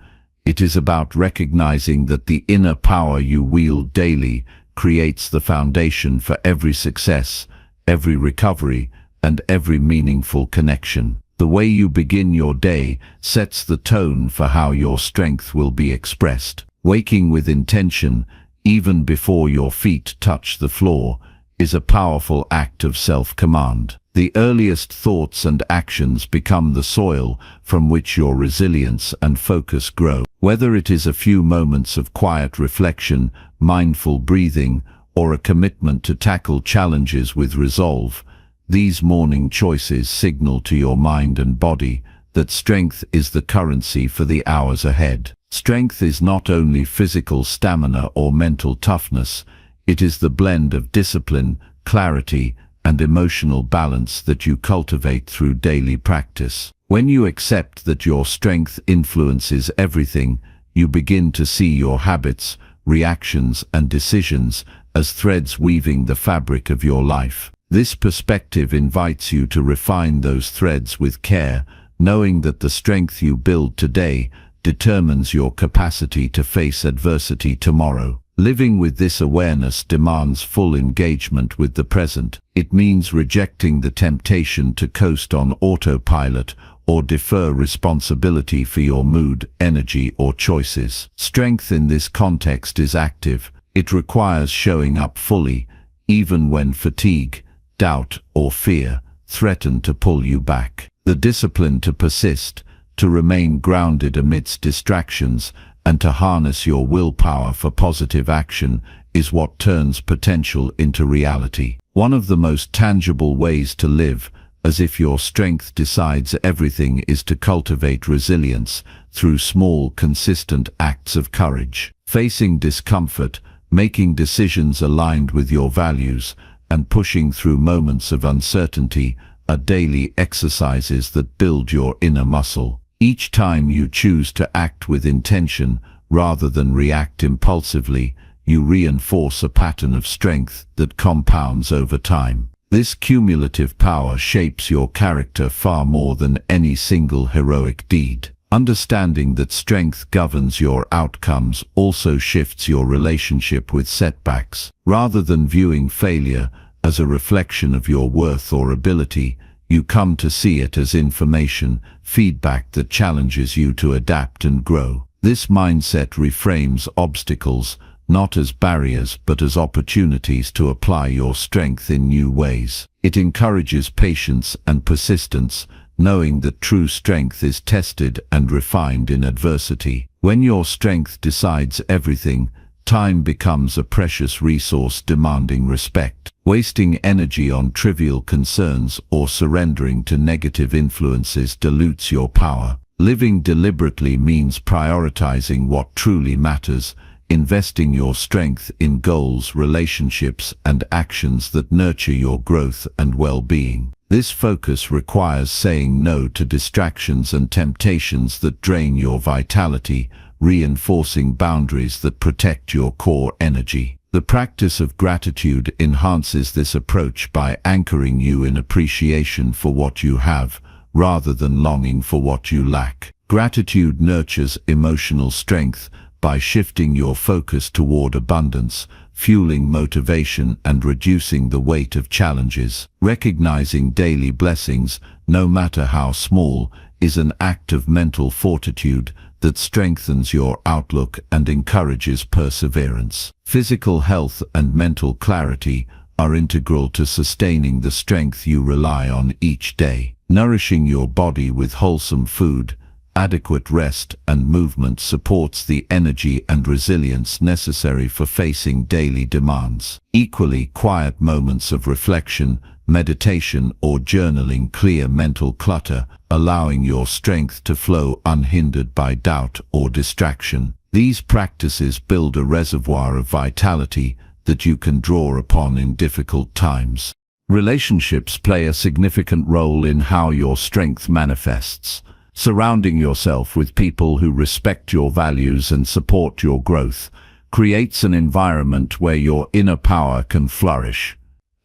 It is about recognizing that the inner power you wield daily creates the foundation for every success, every recovery, and every meaningful connection. The way you begin your day sets the tone for how your strength will be expressed. Waking with intention, even before your feet touch the floor, is a powerful act of self-command. The earliest thoughts and actions become the soil from which your resilience and focus grow. Whether it is a few moments of quiet reflection, mindful breathing, or a commitment to tackle challenges with resolve, these morning choices signal to your mind and body that strength is the currency for the hours ahead. Strength is not only physical stamina or mental toughness, it is the blend of discipline, clarity, and emotional balance that you cultivate through daily practice. When you accept that your strength influences everything, you begin to see your habits, reactions, and decisions as threads weaving the fabric of your life. This perspective invites you to refine those threads with care, knowing that the strength you build today determines your capacity to face adversity tomorrow. Living with this awareness demands full engagement with the present. It means rejecting the temptation to coast on autopilot or defer responsibility for your mood, energy, or choices. Strength in this context is active. It requires showing up fully, even when fatigue, doubt, or fear threaten to pull you back. The discipline to persist, to remain grounded amidst distractions, and to harness your willpower for positive action is what turns potential into reality. One of the most tangible ways to live as if your strength decides everything is to cultivate resilience through small, consistent acts of courage. Facing discomfort, making decisions aligned with your values, and pushing through moments of uncertainty are daily exercises that build your inner muscle. Each time you choose to act with intention rather than react impulsively, you reinforce a pattern of strength that compounds over time. This cumulative power shapes your character far more than any single heroic deed. Understanding that strength governs your outcomes also shifts your relationship with setbacks. Rather than viewing failure as a reflection of your worth or ability, you come to see it as information, feedback that challenges you to adapt and grow. This mindset reframes obstacles not as barriers but as opportunities to apply your strength in new ways. It encourages patience and persistence, knowing that true strength is tested and refined in adversity. When your strength decides everything, time becomes a precious resource demanding respect. Wasting energy on trivial concerns or surrendering to negative influences dilutes your power. Living deliberately means prioritizing what truly matters, investing your strength in goals, relationships, and actions that nurture your growth and well-being. This focus requires saying no to distractions and temptations that drain your vitality, reinforcing boundaries that protect your core energy. The practice of gratitude enhances this approach by anchoring you in appreciation for what you have, rather than longing for what you lack. Gratitude nurtures emotional strength by shifting your focus toward abundance, fueling motivation and reducing the weight of challenges. Recognizing daily blessings, no matter how small, is an act of mental fortitude that strengthens your outlook and encourages perseverance. Physical health and mental clarity are integral to sustaining the strength you rely on each day. Nourishing your body with wholesome food, adequate rest, and movement supports the energy and resilience necessary for facing daily demands. Equally, quiet moments of reflection, meditation, or journaling clear mental clutter, allowing your strength to flow unhindered by doubt or distraction. These practices build a reservoir of vitality that you can draw upon in difficult times. Relationships play a significant role in how your strength manifests. Surrounding yourself with people who respect your values and support your growth creates an environment where your inner power can flourish.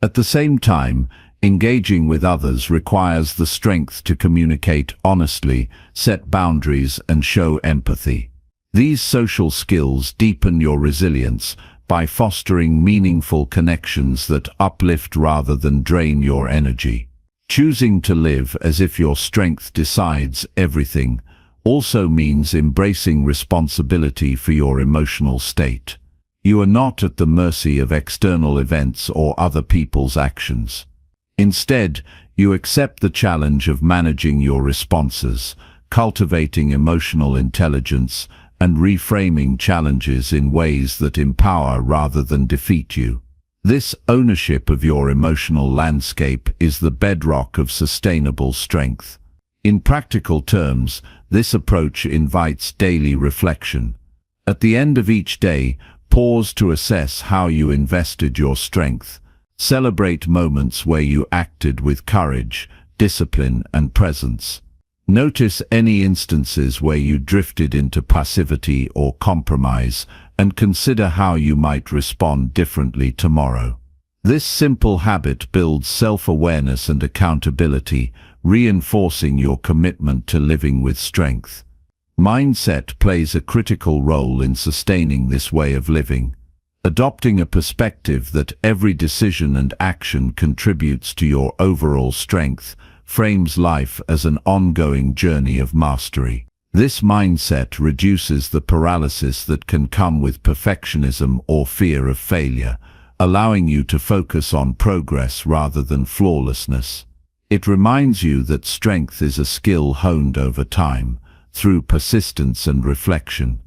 At the same time, engaging with others requires the strength to communicate honestly, set boundaries, and show empathy. These social skills deepen your resilience by fostering meaningful connections that uplift rather than drain your energy. Choosing to live as if your strength decides everything also means embracing responsibility for your emotional state. You are not at the mercy of external events or other people's actions. Instead, you accept the challenge of managing your responses, cultivating emotional intelligence, and reframing challenges in ways that empower rather than defeat you. This ownership of your emotional landscape is the bedrock of sustainable strength. In practical terms, this approach invites daily reflection. At the end of each day, pause to assess how you invested your strength. Celebrate moments where you acted with courage, discipline, and presence. Notice any instances where you drifted into passivity or compromise, and consider how you might respond differently tomorrow. This simple habit builds self-awareness and accountability, reinforcing your commitment to living with strength. Mindset plays a critical role in sustaining this way of living. Adopting a perspective that every decision and action contributes to your overall strength frames life as an ongoing journey of mastery. This mindset reduces the paralysis that can come with perfectionism or fear of failure, allowing you to focus on progress rather than flawlessness. It reminds you that strength is a skill honed over time, through persistence and reflection.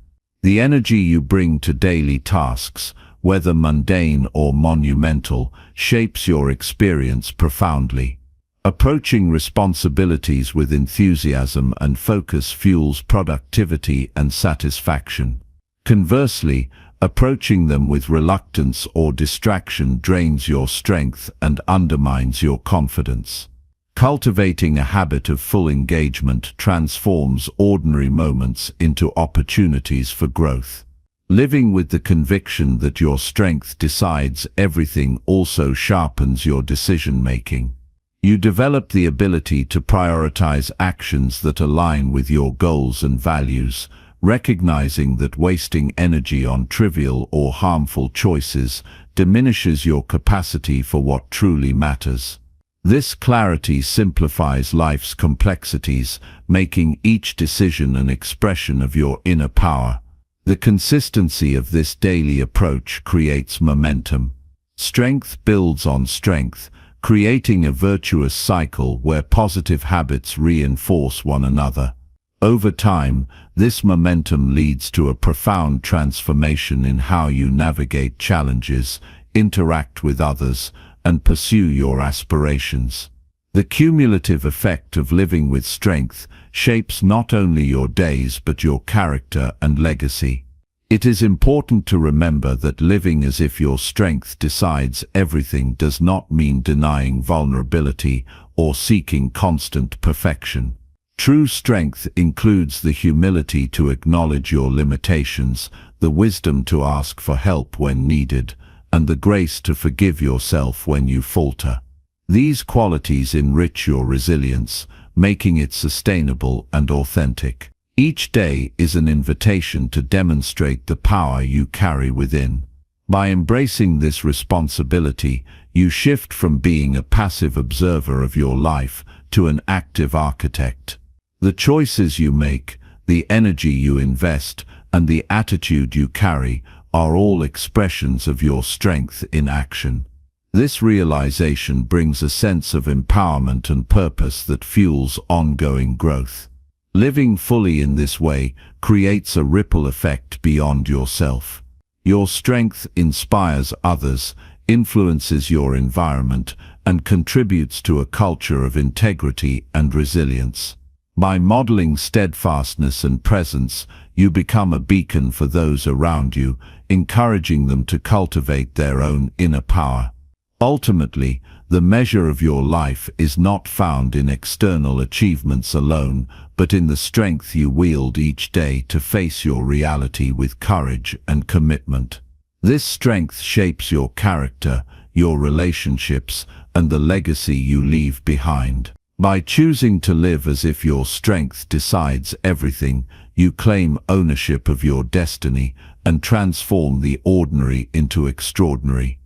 The energy you bring to daily tasks, whether mundane or monumental, shapes your experience profoundly. Approaching responsibilities with enthusiasm and focus fuels productivity and satisfaction. Conversely, approaching them with reluctance or distraction drains your strength and undermines your confidence. Cultivating a habit of full engagement transforms ordinary moments into opportunities for growth. Living with the conviction that your strength decides everything also sharpens your decision-making. You develop the ability to prioritize actions that align with your goals and values, recognizing that wasting energy on trivial or harmful choices diminishes your capacity for what truly matters. This clarity simplifies life's complexities, making each decision an expression of your inner power. The consistency of this daily approach creates momentum. Strength builds on strength, creating a virtuous cycle where positive habits reinforce one another. Over time, this momentum leads to a profound transformation in how you navigate challenges, interact with others, and pursue your aspirations. The cumulative effect of living with strength shapes not only your days but your character and legacy. It is important to remember that living as if your strength decides everything does not mean denying vulnerability or seeking constant perfection. True strength includes the humility to acknowledge your limitations, the wisdom to ask for help when needed, and the grace to forgive yourself when you falter. These qualities enrich your resilience, making it sustainable and authentic. Each day is an invitation to demonstrate the power you carry within. By embracing this responsibility, you shift from being a passive observer of your life to an active architect. The choices you make, the energy you invest, and the attitude you carry are all expressions of your strength in action. This realization brings a sense of empowerment and purpose that fuels ongoing growth. Living fully in this way creates a ripple effect beyond yourself. Your strength inspires others, influences your environment, and contributes to a culture of integrity and resilience. By modeling steadfastness and presence, you become a beacon for those around you, encouraging them to cultivate their own inner power. Ultimately, the measure of your life is not found in external achievements alone, but in the strength you wield each day to face your reality with courage and commitment. This strength shapes your character, your relationships, and the legacy you leave behind. By choosing to live as if your strength decides everything, you claim ownership of your destiny and transform the ordinary into extraordinary.